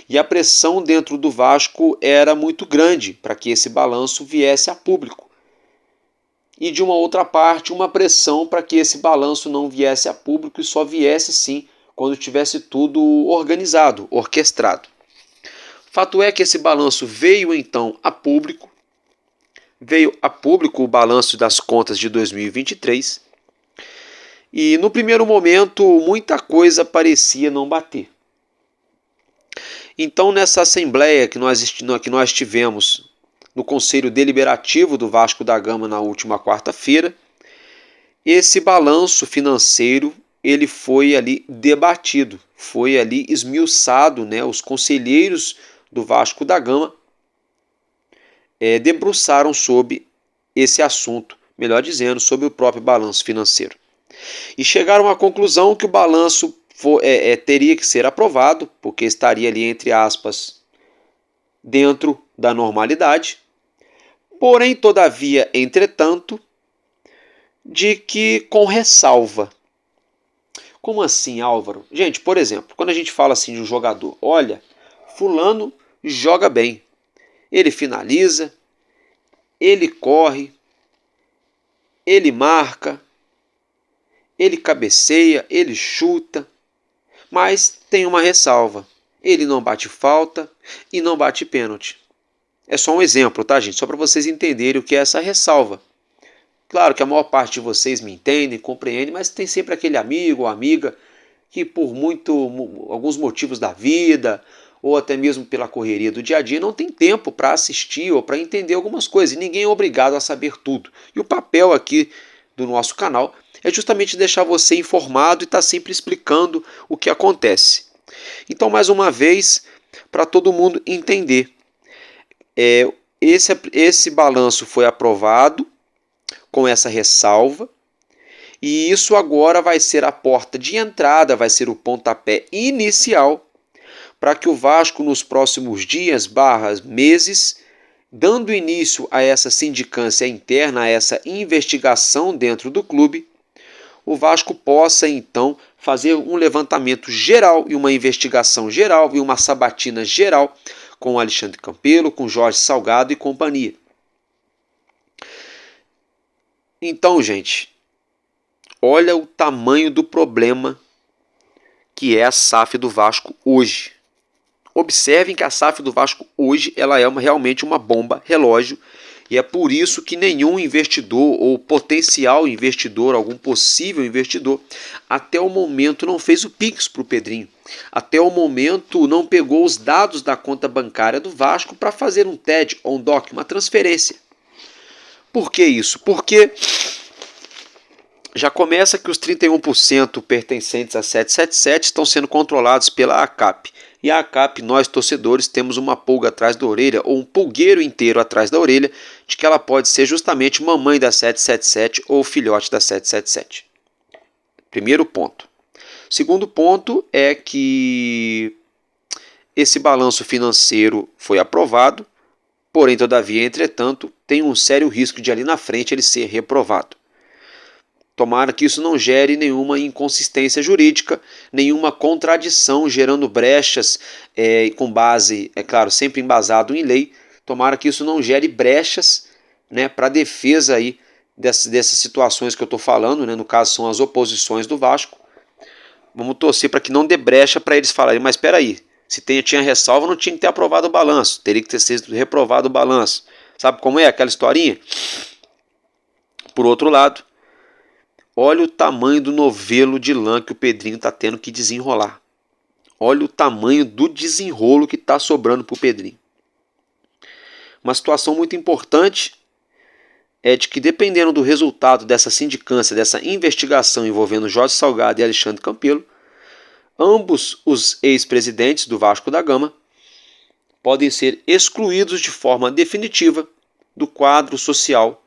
e a pressão dentro do Vasco era muito grande para que esse balanço viesse a público. E de uma outra parte, uma pressão para que esse balanço não viesse a público e só viesse sim quando tivesse tudo organizado, orquestrado. Fato é que esse balanço veio então a público. Veio a público o balanço das contas de 2023 e no primeiro momento muita coisa parecia não bater. Então nessa assembleia que nós tivemos no Conselho Deliberativo do Vasco da Gama na última quarta-feira, esse balanço financeiro ele foi ali debatido, foi ali esmiuçado, né? Os conselheiros do Vasco da Gama debruçaram sobre esse assunto, melhor dizendo, sobre o próprio balanço financeiro. E chegaram à conclusão que o balanço teria que ser aprovado, porque estaria ali, entre aspas, dentro da normalidade. Porém, todavia, entretanto, de que com ressalva. Como assim, Álvaro? Gente, por exemplo, quando a gente fala assim de um jogador, olha, fulano joga bem, ele finaliza, ele corre, ele marca, ele cabeceia, ele chuta, mas tem uma ressalva, ele não bate falta e não bate pênalti. É só um exemplo, tá, gente? Só para vocês entenderem o que é essa ressalva. Claro que a maior parte de vocês me entendem, compreendem, mas tem sempre aquele amigo ou amiga que por alguns motivos da vida ou até mesmo pela correria do dia a dia não tem tempo para assistir ou para entender algumas coisas. E ninguém é obrigado a saber tudo. E o papel aqui do nosso canal é justamente deixar você informado e estar sempre explicando o que acontece. Então, mais uma vez, para todo mundo entender, esse balanço foi aprovado com essa ressalva, e isso agora vai ser a porta de entrada, vai ser o pontapé inicial para que o Vasco nos próximos dias, meses, dando início a essa sindicância interna, a essa investigação dentro do clube, o Vasco possa então fazer um levantamento geral e uma investigação geral e uma sabatina geral com o Alexandre Campelo, com Jorge Salgado e companhia. Então, gente, olha o tamanho do problema que é a SAF do Vasco hoje. Observem que a SAF do Vasco hoje ela é realmente uma bomba relógio, e é por isso que nenhum investidor ou potencial investidor, algum possível investidor, até o momento não fez o Pix para o Pedrinho. Até o momento não pegou os dados da conta bancária do Vasco para fazer um TED ou um DOC, uma transferência. Por que isso? Porque já começa que os 31% pertencentes a 777 estão sendo controlados pela ACAP. E a ACAP, nós torcedores, temos uma pulga atrás da orelha, ou um pulgueiro inteiro atrás da orelha, de que ela pode ser justamente mamãe da 777 ou filhote da 777. Primeiro ponto. Segundo ponto é que esse balanço financeiro foi aprovado, porém, todavia, entretanto, tem um sério risco de ali na frente ele ser reprovado. Tomara que isso não gere nenhuma inconsistência jurídica, nenhuma contradição, gerando brechas com base, é claro, sempre embasado em lei. Tomara que isso não gere brechas, né, para a defesa aí dessas situações que eu estou falando, né, no caso são as oposições do Vasco. Vamos torcer para que não dê brecha para eles falarem, mas espera aí, se tinha ressalva não tinha que ter aprovado o balanço, teria que ter sido reprovado o balanço. Sabe como é aquela historinha? Por outro lado, olha o tamanho do novelo de lã que o Pedrinho está tendo que desenrolar. Olha o tamanho do desenrolo que está sobrando para o Pedrinho. Uma situação muito importante é de que, dependendo do resultado dessa sindicância, dessa investigação envolvendo Jorge Salgado e Alexandre Campelo, ambos os ex-presidentes do Vasco da Gama podem ser excluídos de forma definitiva do quadro social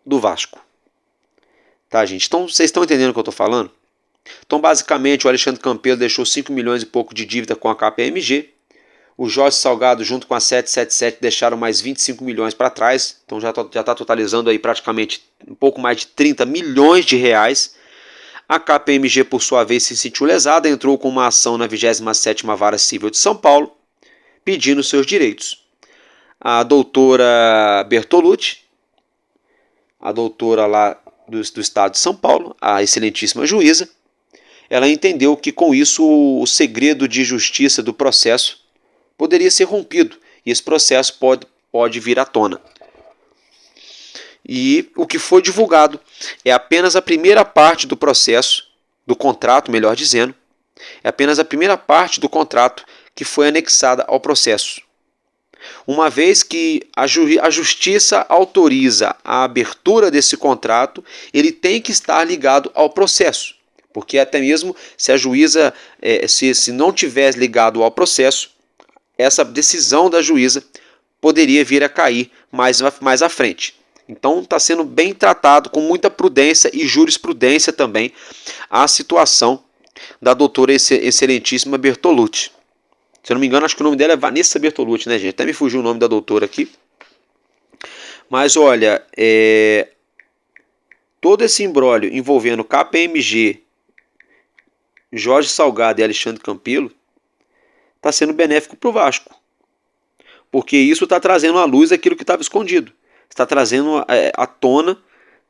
do Vasco. Tá, gente? Então, vocês estão entendendo o que eu estou falando? Então, basicamente, o Alexandre Campelo deixou 5 milhões e pouco de dívida com a KPMG. O Jorge Salgado, junto com a 777, deixaram mais 25 milhões para trás. Então, já está totalizando aí praticamente um pouco mais de 30 milhões de reais. A KPMG, por sua vez, se sentiu lesada, entrou com uma ação na 27ª Vara Civil de São Paulo, pedindo seus direitos. A doutora Bertolucci, a doutora lá do estado de São Paulo, a excelentíssima juíza, ela entendeu que com isso o segredo de justiça do processo poderia ser rompido e esse processo pode vir à tona. E o que foi divulgado é apenas a primeira parte do processo, do contrato, melhor dizendo, é apenas a primeira parte do contrato que foi anexada ao processo. Uma vez que a justiça autoriza a abertura desse contrato, ele tem que estar ligado ao processo, porque até mesmo se a juíza, se não tivesse ligado ao processo, essa decisão da juíza poderia vir a cair mais à frente. Então está sendo bem tratado com muita prudência e jurisprudência também a situação da doutora excelentíssima Bertolucci. Se eu não me engano, acho que o nome dela é Vanessa Bertolucci, né, gente? Até me fugiu o nome da doutora aqui. Mas olha, todo esse imbróglio envolvendo KPMG, Jorge Salgado e Alexandre Campelo está sendo benéfico para o Vasco. Porque isso está trazendo à luz aquilo que estava escondido. Está trazendo à tona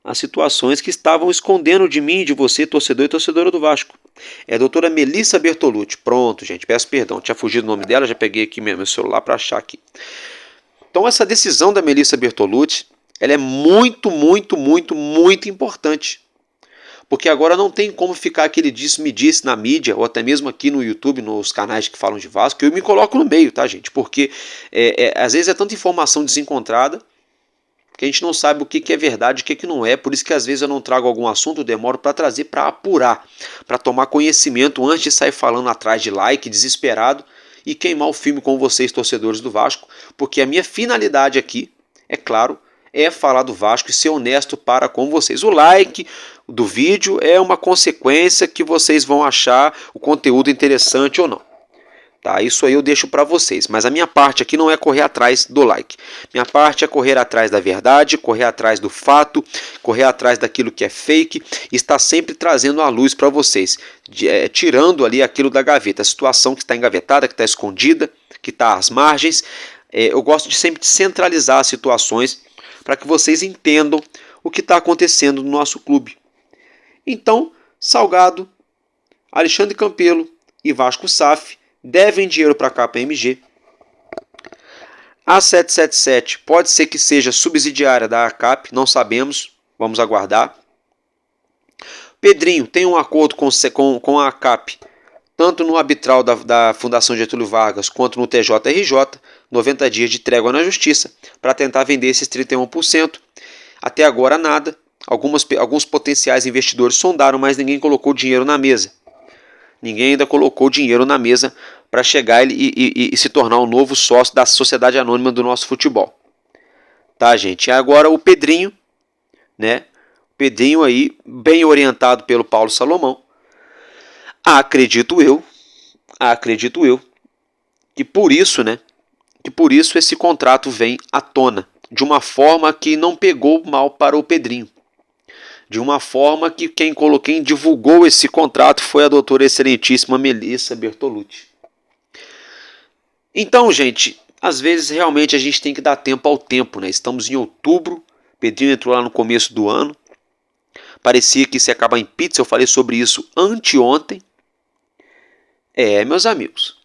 as situações que estavam escondendo de mim, de você, torcedor e torcedora do Vasco. É a doutora Melissa Bertolucci. Pronto, gente, peço perdão, tinha fugido o nome dela, já peguei aqui meu celular para achar aqui. Então essa decisão da Melissa Bertolucci, ela é muito, muito, muito, muito importante. Porque agora não tem como ficar aquele disse-me-disse na mídia, ou até mesmo aqui no YouTube, nos canais que falam de Vasco, que eu me coloco no meio, tá, gente? Porque às vezes é tanta informação desencontrada, que a gente não sabe o que é verdade e o que não é. Por isso que às vezes eu não trago algum assunto, eu demoro para trazer, para apurar, para tomar conhecimento antes de sair falando atrás de like, desesperado, e queimar o filme com vocês, torcedores do Vasco, porque a minha finalidade aqui, é claro, é falar do Vasco e ser honesto para com vocês. O like do vídeo é uma consequência que vocês vão achar o conteúdo interessante ou não. Tá, isso aí eu deixo para vocês, mas a minha parte aqui não é correr atrás do like. Minha parte é correr atrás da verdade, correr atrás do fato, correr atrás daquilo que é fake e estar sempre trazendo a luz para vocês, tirando ali aquilo da gaveta, a situação que está engavetada, que está escondida, que está às margens. Eu gosto de sempre centralizar as situações para que vocês entendam o que está acontecendo no nosso clube. Então, Salgado, Alexandre Campelo e Vasco SAF devem dinheiro para a KPMG. A 777 pode ser que seja subsidiária da ACAP, não sabemos, vamos aguardar. Pedrinho tem um acordo com a ACAP, tanto no arbitral da Fundação Getúlio Vargas quanto no TJRJ, 90 dias de trégua na justiça, para tentar vender esses 31%. Até agora nada, alguns potenciais investidores sondaram, mas ninguém colocou dinheiro na mesa. Ninguém ainda colocou dinheiro na mesa para chegar e se tornar um novo sócio da sociedade anônima do nosso futebol. Tá, gente? Agora o Pedrinho, né? O Pedrinho aí, bem orientado pelo Paulo Salomão. Acredito eu, que por isso, né? Que por isso esse contrato vem à tona, de uma forma que não pegou mal para o Pedrinho. De uma forma que quem divulgou esse contrato foi a doutora excelentíssima Melissa Bertolucci. Então, gente, às vezes realmente a gente tem que dar tempo ao tempo, né? Estamos em outubro, Pedrinho entrou lá no começo do ano, parecia que isso ia acabar em pizza, eu falei sobre isso anteontem. Meus amigos,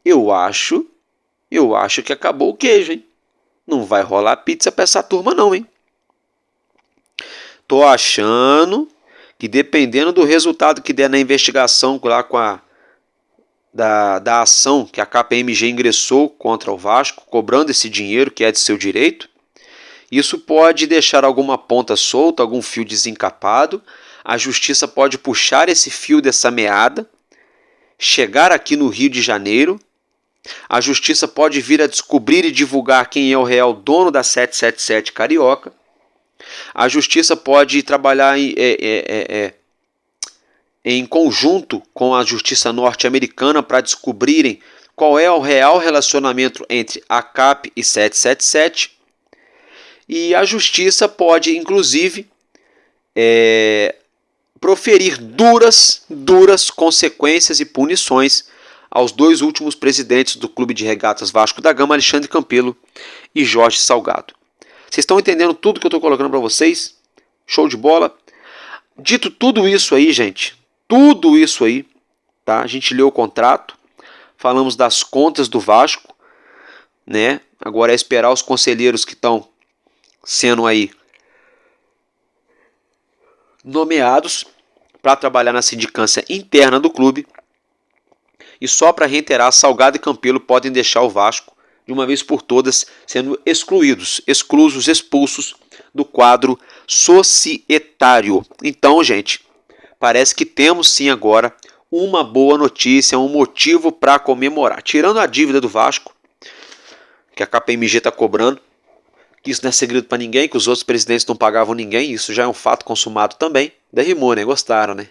eu acho que acabou o queijo, hein? Não vai rolar pizza para essa turma não, hein? Tô achando que dependendo do resultado que der na investigação lá da ação que a KPMG ingressou contra o Vasco, cobrando esse dinheiro que é de seu direito, isso pode deixar alguma ponta solta, algum fio desencapado, a justiça pode puxar esse fio dessa meada, chegar aqui no Rio de Janeiro, a justiça pode vir a descobrir e divulgar quem é o real dono da 777 Carioca. A justiça pode trabalhar em conjunto com a justiça norte-americana para descobrirem qual é o real relacionamento entre a ACAP e 777. E a justiça pode, inclusive, proferir duras consequências e punições aos dois últimos presidentes do Clube de Regatas Vasco da Gama, Alexandre Campelo e Jorge Salgado. Vocês estão entendendo tudo que eu estou colocando para vocês? Show de bola? Dito tudo isso aí, gente, tudo isso aí, tá? A gente leu o contrato, falamos das contas do Vasco, né? Agora é esperar os conselheiros que estão sendo aí nomeados para trabalhar na sindicância interna do clube. E só para reiterar, Salgado e Campelo podem deixar o Vasco de uma vez por todas, sendo expulsos do quadro societário. Então, gente, parece que temos sim agora uma boa notícia, um motivo para comemorar. Tirando a dívida do Vasco, que a KPMG está cobrando, que isso não é segredo para ninguém, que os outros presidentes não pagavam ninguém, isso já é um fato consumado também. Derrimou, né? Gostaram, né?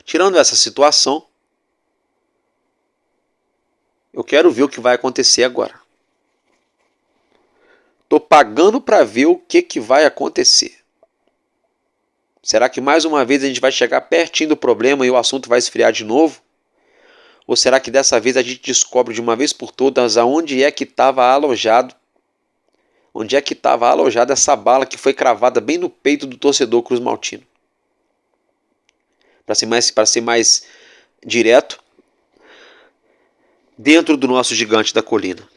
Tirando essa situação, eu quero ver o que vai acontecer agora. Tô pagando para ver o que vai acontecer. Será que mais uma vez a gente vai chegar pertinho do problema e o assunto vai esfriar de novo? Ou será que dessa vez a gente descobre de uma vez por todas aonde é que estava alojado? Onde é que estava alojada essa bala que foi cravada bem no peito do torcedor Cruz Maltino? Para ser mais direto, dentro do nosso gigante da colina.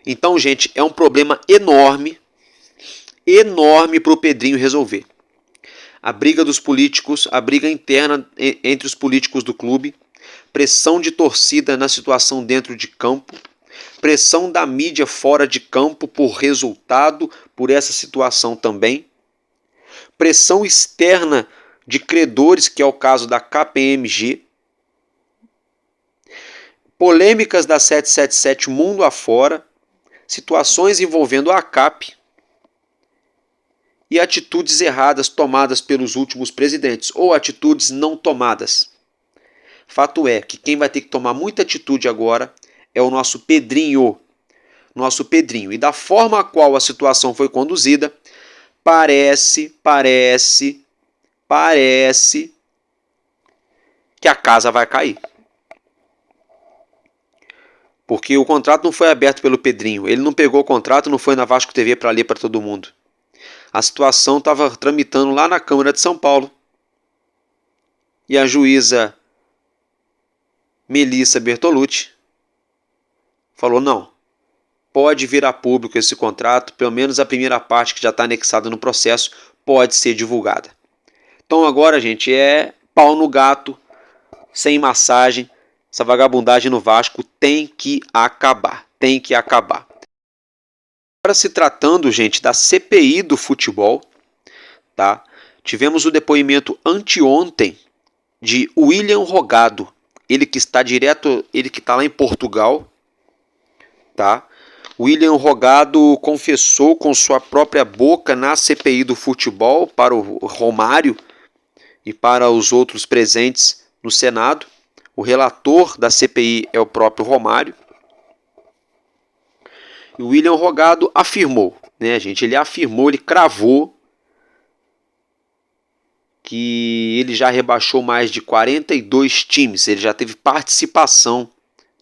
Então, gente, é um problema enorme para o Pedrinho resolver. A briga dos políticos, a briga interna entre os políticos do clube, pressão de torcida na situação dentro de campo, pressão da mídia fora de campo por resultado, por essa situação também, pressão externa de credores, que é o caso da KPMG, polêmicas da 777 mundo afora, situações envolvendo a ACAP e atitudes erradas tomadas pelos últimos presidentes, ou atitudes não tomadas. Fato é que quem vai ter que tomar muita atitude agora é o nosso Pedrinho. E da forma a qual a situação foi conduzida, parece que a casa vai cair. Porque o contrato não foi aberto pelo Pedrinho. Ele não pegou o contrato, não foi na Vasco TV para ler para todo mundo. A situação estava tramitando lá na Câmara de São Paulo. E a juíza Melissa Bertolucci falou, não, pode vir a público esse contrato, pelo menos a primeira parte que já está anexada no processo pode ser divulgada. Então agora, gente, é pau no gato, sem massagem. Essa vagabundagem no Vasco tem que acabar. Agora, se tratando, gente, da CPI do futebol, tá? Tivemos o depoimento anteontem de William Rogado, ele que está lá em Portugal, tá? William Rogado confessou com sua própria boca na CPI do futebol para o Romário e para os outros presentes no Senado. O relator da CPI é o próprio Romário. E o William Rogado afirmou, né, gente? Ele cravou que ele já rebaixou mais de 42 times. Ele já teve participação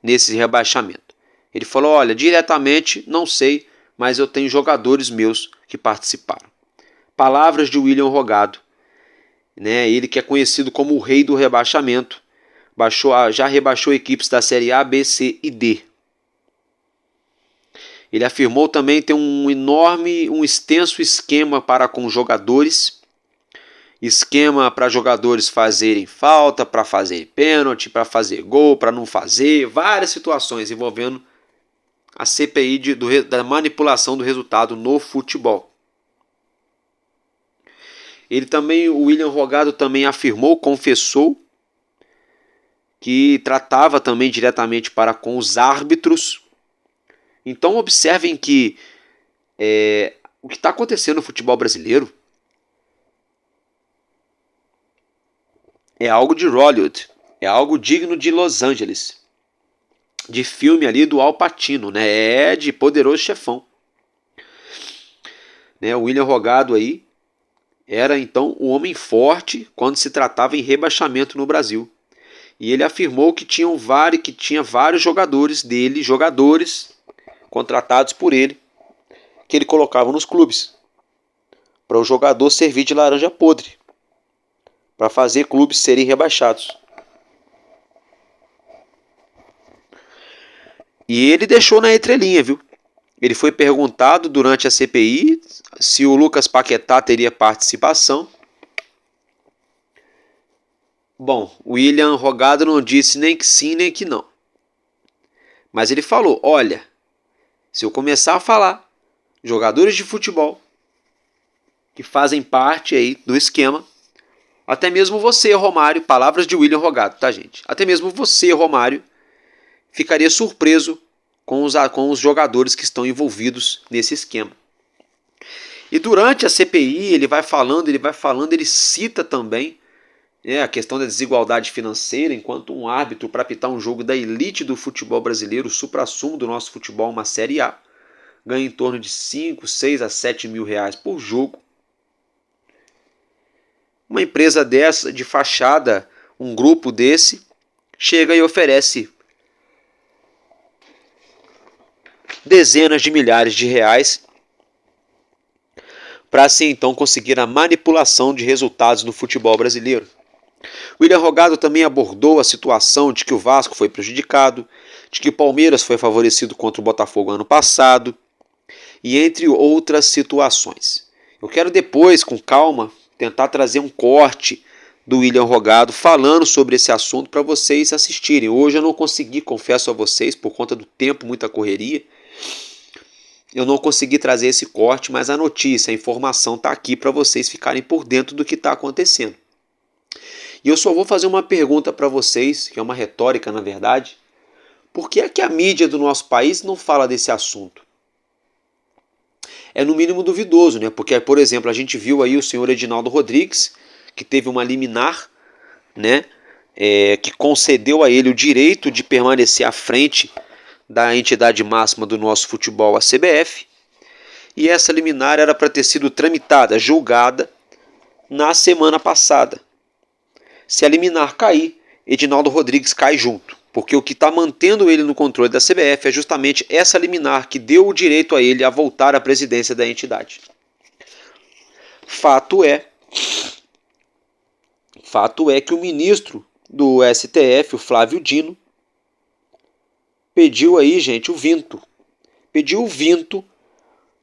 nesse rebaixamento. Ele falou, olha, diretamente não sei, mas eu tenho jogadores meus que participaram. Palavras de William Rogado, né? Ele que é conhecido como o rei do rebaixamento. Já rebaixou equipes da Série A, B, C e D. Ele afirmou também ter um extenso esquema para com jogadores. Esquema para jogadores fazerem falta, para fazer pênalti, para fazer gol, para não fazer. Várias situações envolvendo a CPI da manipulação do resultado no futebol. O William Rogado também afirmou, confessou, que tratava também diretamente para com os árbitros. Então observem que o que está acontecendo no futebol brasileiro é algo de Hollywood, é algo digno de Los Angeles, de filme ali do Al Pacino, né? É de Poderoso Chefão. Né? O William Rogado aí Era então o homem forte quando se tratava em rebaixamento no Brasil. E ele afirmou que tinha vários jogadores dele, jogadores contratados por ele, que ele colocava nos clubes, para o jogador servir de laranja podre, para fazer clubes serem rebaixados. E ele deixou na entrelinha, viu? Ele foi perguntado durante a CPI se o Lucas Paquetá teria participação. Bom, o William Rogado não disse nem que sim nem que não. Mas ele falou, olha, se eu começar a falar jogadores de futebol que fazem parte aí do esquema, até mesmo você, Romário, palavras de William Rogado, tá, gente? Até mesmo você, Romário, ficaria surpreso com os jogadores que estão envolvidos nesse esquema. E durante a CPI, ele vai falando, ele cita também a questão da desigualdade financeira, enquanto um árbitro para apitar um jogo da elite do futebol brasileiro, o suprassumo do nosso futebol, uma Série A, ganha em torno de 5, 6 a 7 mil reais por jogo. Uma empresa dessa, de fachada, um grupo desse, chega e oferece dezenas de milhares de reais para assim então conseguir a manipulação de resultados no futebol brasileiro. William Rogado também abordou a situação de que o Vasco foi prejudicado, de que o Palmeiras foi favorecido contra o Botafogo ano passado, e entre outras situações. Eu quero depois, com calma, tentar trazer um corte do William Rogado falando sobre esse assunto para vocês assistirem. Hoje eu não consegui, confesso a vocês, por conta do tempo, muita correria, eu não consegui trazer esse corte, mas a notícia, a informação está aqui para vocês ficarem por dentro do que está acontecendo. E eu só vou fazer uma pergunta para vocês, que é uma retórica na verdade. Por que é que a mídia do nosso país não fala desse assunto? É no mínimo duvidoso, né? Porque, por exemplo, a gente viu aí o senhor Edinaldo Rodrigues, que teve uma liminar, né? Que concedeu a ele o direito de permanecer à frente da entidade máxima do nosso futebol, a CBF. E essa liminar era para ter sido tramitada, julgada, na semana passada. Se a liminar cair, Edinaldo Rodrigues cai junto, porque o que está mantendo ele no controle da CBF é justamente essa liminar que deu o direito a ele a voltar à presidência da entidade. Fato é que o ministro do STF, o Flávio Dino, pediu aí, gente, o vinto. Pediu o vinto,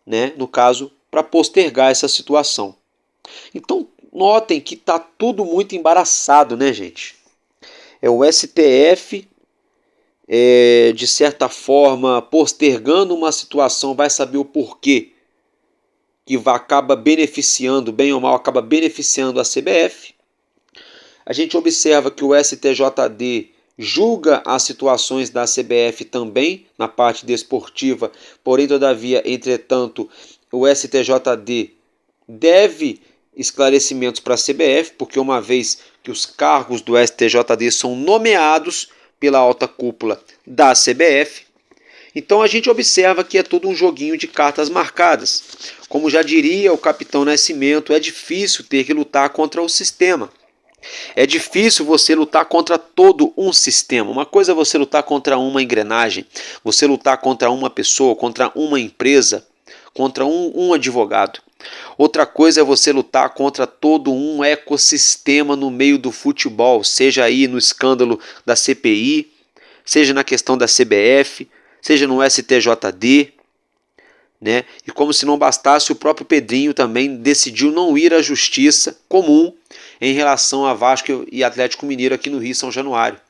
né, no caso, para postergar essa situação. Então, notem que está tudo muito embaraçado, né, gente? O STF, de certa forma, postergando uma situação, vai saber o porquê, que acaba beneficiando, bem ou mal, acaba beneficiando a CBF. A gente observa que o STJD julga as situações da CBF também, na parte desportiva, porém, todavia, entretanto, o STJD deve esclarecimentos para a CBF, porque uma vez que os cargos do STJD são nomeados pela alta cúpula da CBF, então a gente observa que é todo um joguinho de cartas marcadas. Como já diria o Capitão Nascimento, é difícil ter que lutar contra o sistema. É difícil você lutar contra todo um sistema. Uma coisa é você lutar contra uma engrenagem, você lutar contra uma pessoa, contra uma empresa, contra um advogado. Outra coisa é você lutar contra todo um ecossistema no meio do futebol, seja aí no escândalo da CPI, seja na questão da CBF, seja no STJD, né? E como se não bastasse, o próprio Pedrinho também decidiu não ir à justiça comum em relação a Vasco e Atlético Mineiro aqui no Rio São Januário.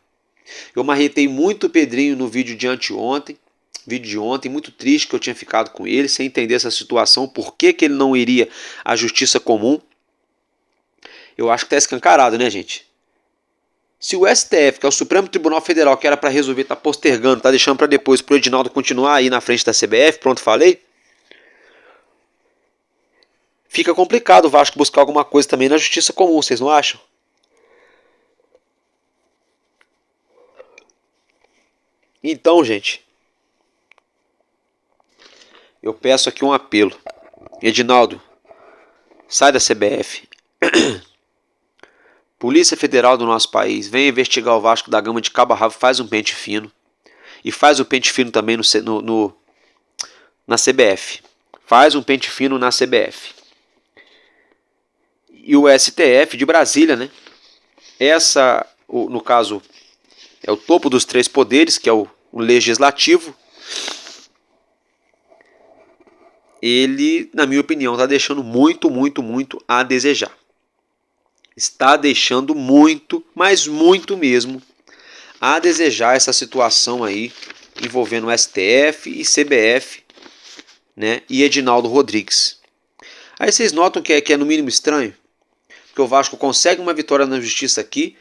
Eu marretei muito o Pedrinho no vídeo de ontem, muito triste que eu tinha ficado com ele, sem entender essa situação, por que ele não iria à justiça comum. Eu acho que está escancarado, né, gente? Se o STF, que é o Supremo Tribunal Federal, que era para resolver, está postergando, está deixando para depois, para o Edinaldo continuar aí na frente da CBF, pronto, falei. Fica complicado o Vasco buscar alguma coisa também na justiça comum, vocês não acham? Então, gente, eu peço aqui um apelo. Edinaldo, sai da CBF, Polícia Federal do nosso país vem investigar o Vasco da Gama de cabo a rabo, faz um pente fino. E faz o pente fino também na CBF. Faz um pente fino na CBF. E o STF de Brasília, né? No caso, é o topo dos três poderes, que é o legislativo. Ele, na minha opinião, está deixando muito a desejar. Está deixando muito, mas muito mesmo, a desejar essa situação aí envolvendo STF e CBF, né, e Edinaldo Rodrigues. Aí vocês notam que é no mínimo estranho, porque o Vasco consegue uma vitória na justiça aqui,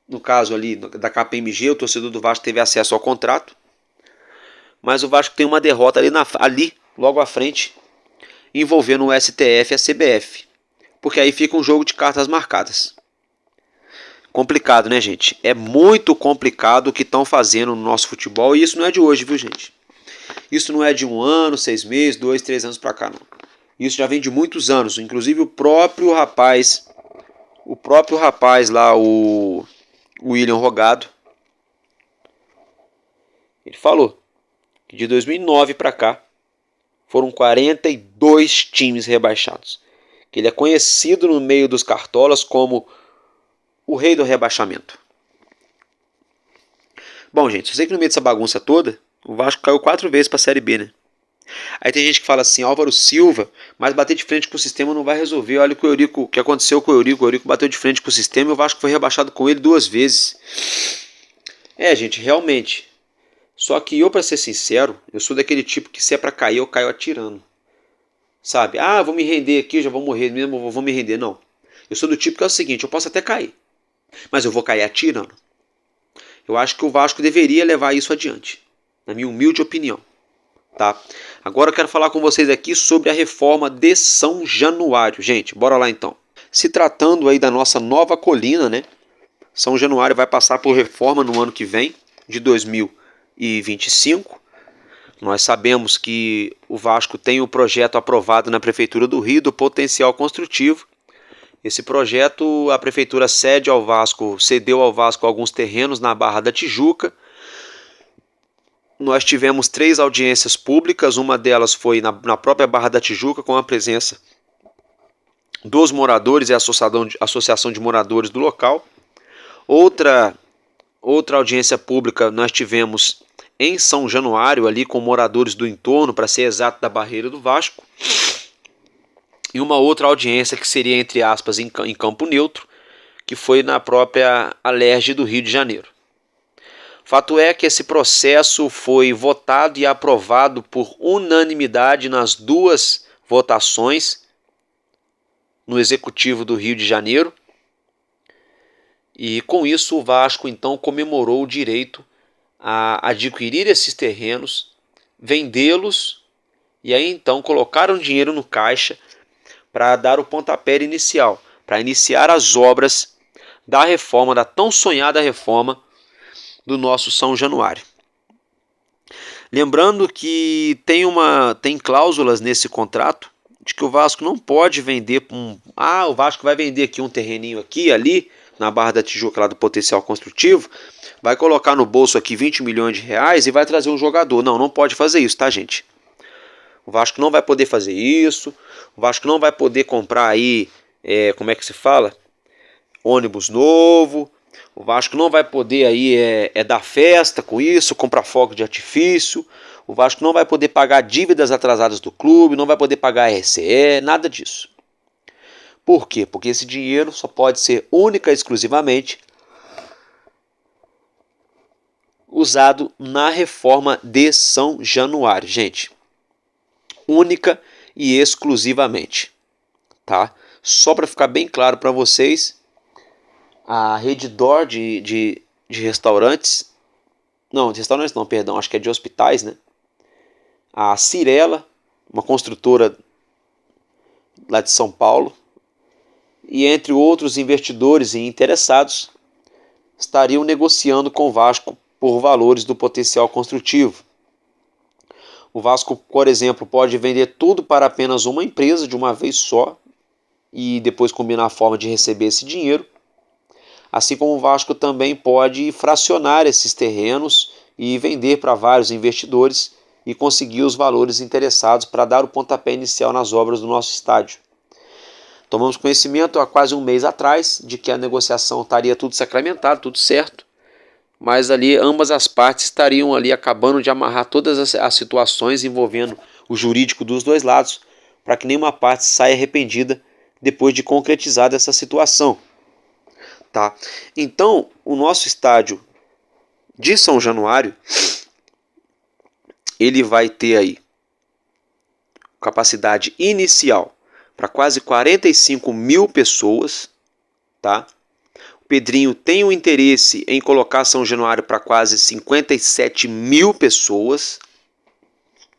no caso ali da KPMG, o torcedor do Vasco teve acesso ao contrato, mas o Vasco tem uma derrota ali logo à frente, envolvendo o STF e a CBF, porque aí fica um jogo de cartas marcadas. Complicado, né, gente? É muito complicado o que estão fazendo no nosso futebol, e isso não é de hoje, viu, gente? Isso não é de 1 ano, 6 meses, 2, 3 anos pra cá, não. Isso já vem de muitos anos. Inclusive o próprio rapaz lá, o William Rogado, ele falou que de 2009 pra cá foram 42 times rebaixados. Que ele é conhecido no meio dos cartolas como o rei do rebaixamento. Bom, gente, eu sei que no meio dessa bagunça toda, o Vasco caiu 4 vezes para a Série B, né? Aí tem gente que fala assim, Álvaro Silva, mas bater de frente com o sistema não vai resolver. Olha o que aconteceu com o Eurico bateu de frente com o sistema e o Vasco foi rebaixado com ele 2 vezes. Gente, realmente. Só que eu, para ser sincero, eu sou daquele tipo que se é para cair, eu caio atirando. Sabe? Vou me render aqui, já vou morrer mesmo, vou me render. Não. Eu sou do tipo que é o seguinte, eu posso até cair, mas eu vou cair atirando. Eu acho que o Vasco deveria levar isso adiante, na minha humilde opinião. Tá? Agora eu quero falar com vocês aqui sobre a reforma de São Januário. Gente, bora lá então. Se tratando aí da nossa nova colina, né? São Januário vai passar por reforma no ano que vem, de 2025. Nós sabemos que o Vasco tem o projeto aprovado na Prefeitura do Rio do potencial construtivo. Esse projeto, a Prefeitura cedeu ao Vasco alguns terrenos na Barra da Tijuca. Nós tivemos 3 audiências públicas, uma delas foi na própria Barra da Tijuca, com a presença dos moradores e a associação de moradores do local. Outra audiência pública nós tivemos em São Januário, ali com moradores do entorno, para ser exato, da Barreira do Vasco. E uma outra audiência que seria, entre aspas, em Campo Neutro, que foi na própria Alerj do Rio de Janeiro. Fato é que esse processo foi votado e aprovado por unanimidade nas 2 votações no Executivo do Rio de Janeiro. E com isso o Vasco então comemorou o direito a adquirir esses terrenos, vendê-los e aí então colocaram dinheiro no caixa para dar o pontapé inicial, para iniciar as obras da reforma, da tão sonhada reforma do nosso São Januário. Lembrando que tem cláusulas nesse contrato de que o Vasco não pode vender o Vasco vai vender aqui um terreninho aqui, ali, na Barra da Tijuca, lá do potencial construtivo, vai colocar no bolso aqui 20 milhões de reais e vai trazer um jogador. Não pode fazer isso, tá, gente? O Vasco não vai poder fazer isso, o Vasco não vai poder comprar aí, como é que se fala? Ônibus novo, o Vasco não vai poder aí dar festa com isso, comprar fogo de artifício, o Vasco não vai poder pagar dívidas atrasadas do clube, não vai poder pagar RCE, nada disso. Por quê? Porque esse dinheiro só pode ser única e exclusivamente usado na reforma de São Januário, gente. Única e exclusivamente, tá? Só para ficar bem claro para vocês, a Redditor de restaurantes, acho que é de hospitais, né? A Cirela, uma construtora lá de São Paulo, e entre outros investidores e interessados, estariam negociando com o Vasco por valores do potencial construtivo. O Vasco, por exemplo, pode vender tudo para apenas uma empresa de uma vez só, e depois combinar a forma de receber esse dinheiro. Assim como o Vasco também pode fracionar esses terrenos e vender para vários investidores e conseguir os valores interessados para dar o pontapé inicial nas obras do nosso estádio. Tomamos conhecimento há quase um mês atrás de que a negociação estaria tudo sacramentado, tudo certo, mas ali ambas as partes estariam ali acabando de amarrar todas as situações envolvendo o jurídico dos dois lados, para que nenhuma parte saia arrependida depois de concretizada essa situação. Tá? Então, o nosso estádio de São Januário, ele vai ter aí capacidade inicial para quase 45 mil pessoas, tá? O Pedrinho tem o interesse em colocar São Januário para quase 57 mil pessoas,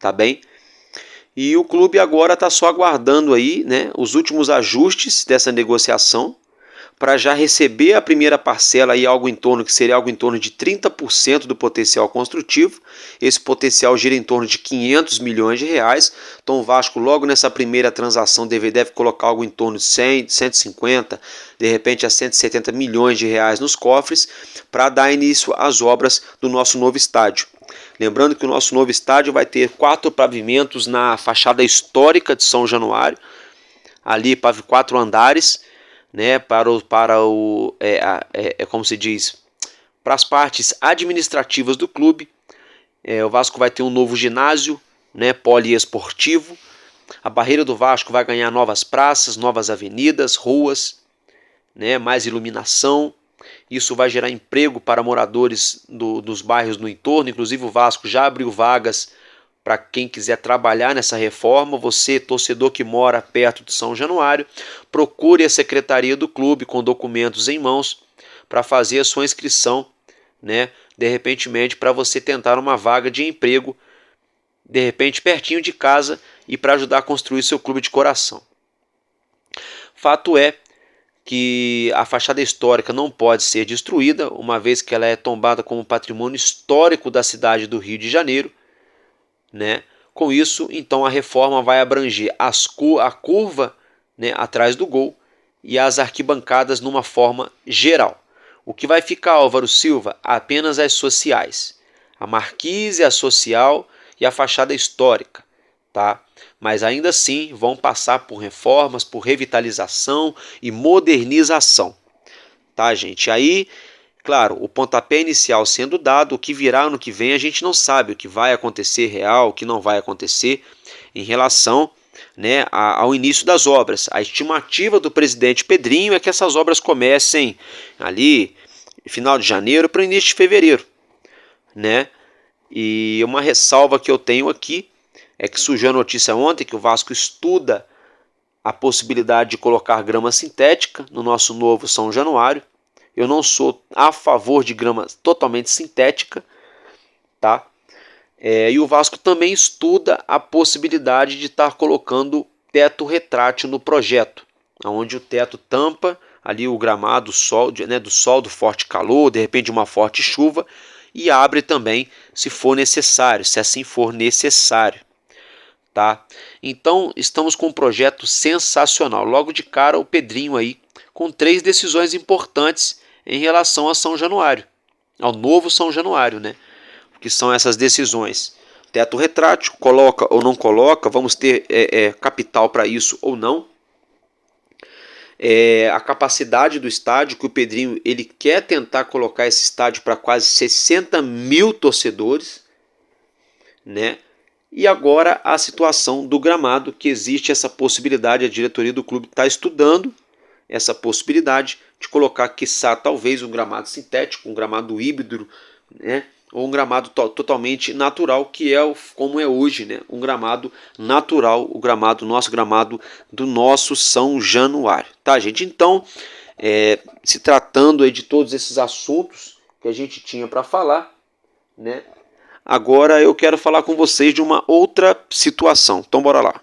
tá bem? E o clube agora está só aguardando aí, né, os últimos ajustes dessa negociação para já receber a primeira parcela aí, que seria algo em torno de 30% do potencial construtivo. Esse potencial gira em torno de 500 milhões de reais. Então o Vasco logo nessa primeira transação deve colocar algo em torno de 100, 150, de repente a 170 milhões de reais nos cofres para dar início às obras do nosso novo estádio. Lembrando que o nosso novo estádio vai ter 4 pavimentos na fachada histórica de São Januário, ali 4 andares, né, como se diz, para as partes administrativas do clube. O Vasco vai ter um novo ginásio, né, poliesportivo. A Barreira do Vasco vai ganhar novas praças, novas avenidas, ruas, né, mais iluminação. Isso vai gerar emprego para moradores dos bairros no entorno. Inclusive o Vasco já abriu vagas para quem quiser trabalhar nessa reforma. Você, torcedor que mora perto de São Januário, procure a secretaria do clube com documentos em mãos para fazer a sua inscrição, né? De repente, para você tentar uma vaga de emprego, de repente pertinho de casa, e para ajudar a construir seu clube de coração. Fato é que a fachada histórica não pode ser destruída, uma vez que ela é tombada como patrimônio histórico da cidade do Rio de Janeiro, né? Com isso, então, a reforma vai abranger a curva, né, atrás do gol e as arquibancadas numa forma geral. O que vai ficar, Álvaro Silva? Apenas as sociais. A marquise, a social e a fachada histórica, tá? Mas ainda assim vão passar por reformas, por revitalização e modernização, tá, gente? Aí, claro, o pontapé inicial sendo dado, o que virá ano que vem a gente não sabe, o que vai acontecer real, o que não vai acontecer em relação, né, ao início das obras. A estimativa do presidente Pedrinho é que essas obras comecem ali final de janeiro para o início de fevereiro, né? E uma ressalva que eu tenho aqui é que surgiu a notícia ontem que o Vasco estuda a possibilidade de colocar grama sintética no nosso novo São Januário. Eu não sou a favor de grama totalmente sintética, tá? E o Vasco também estuda a possibilidade de estar colocando teto retrátil no projeto, onde o teto tampa ali o gramado do sol, do forte calor, de repente uma forte chuva, e abre também se for necessário, se assim for necessário, tá? Então estamos com um projeto sensacional. Logo de cara o Pedrinho aí com 3 decisões importantes em relação a São Januário, ao novo São Januário, né? Que são essas decisões: teto retrátil, coloca ou não coloca, vamos ter capital para isso ou não. A capacidade do estádio, que o Pedrinho ele quer tentar colocar esse estádio para quase 60 mil torcedores, né? E agora a situação do gramado, que existe essa possibilidade, a diretoria do clube está estudando essa possibilidade de colocar, quiçá, talvez um gramado sintético, um gramado híbrido, né? Ou um gramado totalmente natural, que é como é hoje, né? Um gramado natural, nosso gramado do nosso São Januário, tá, gente? Então, se tratando aí de todos esses assuntos que a gente tinha para falar, né? Agora eu quero falar com vocês de uma outra situação. Então, bora lá.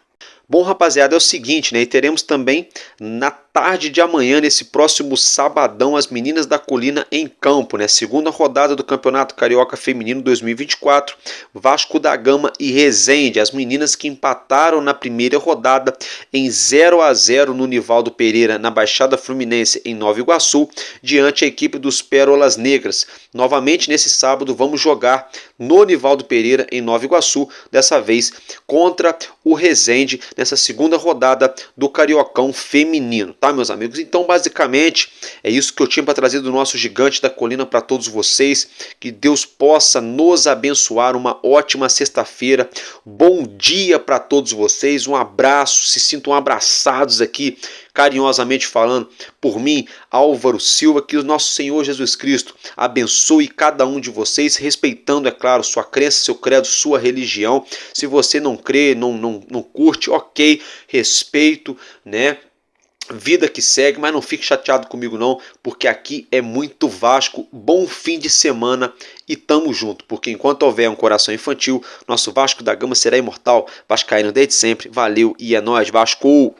Bom, rapaziada, é o seguinte, né? E teremos também na tarde de amanhã, nesse próximo sabadão, as meninas da Colina em campo, né? Segunda rodada do Campeonato Carioca Feminino 2024, Vasco da Gama e Resende, as meninas que empataram na primeira rodada em 0-0 no Nivaldo Pereira, na Baixada Fluminense, em Nova Iguaçu, diante a equipe dos Pérolas Negras. Novamente, nesse sábado, vamos jogar no Nivaldo Pereira, em Nova Iguaçu, dessa vez contra o Resende, nessa segunda rodada do Cariocão Feminino, tá, meus amigos? Então, basicamente, é isso que eu tinha para trazer do nosso Gigante da Colina para todos vocês. Que Deus possa nos abençoar, uma ótima sexta-feira, bom dia para todos vocês, um abraço, se sintam abraçados aqui, carinhosamente falando, por mim, Álvaro Silva. Que o nosso Senhor Jesus Cristo abençoe cada um de vocês, respeitando, é claro, sua crença, seu credo, sua religião. Se você não crê, não curte, ok, respeito, né? Vida que segue, mas não fique chateado comigo não, porque aqui é muito Vasco. Bom fim de semana e tamo junto, porque enquanto houver um coração infantil, nosso Vasco da Gama será imortal. Vascaíno desde sempre, valeu e é nóis, Vasco!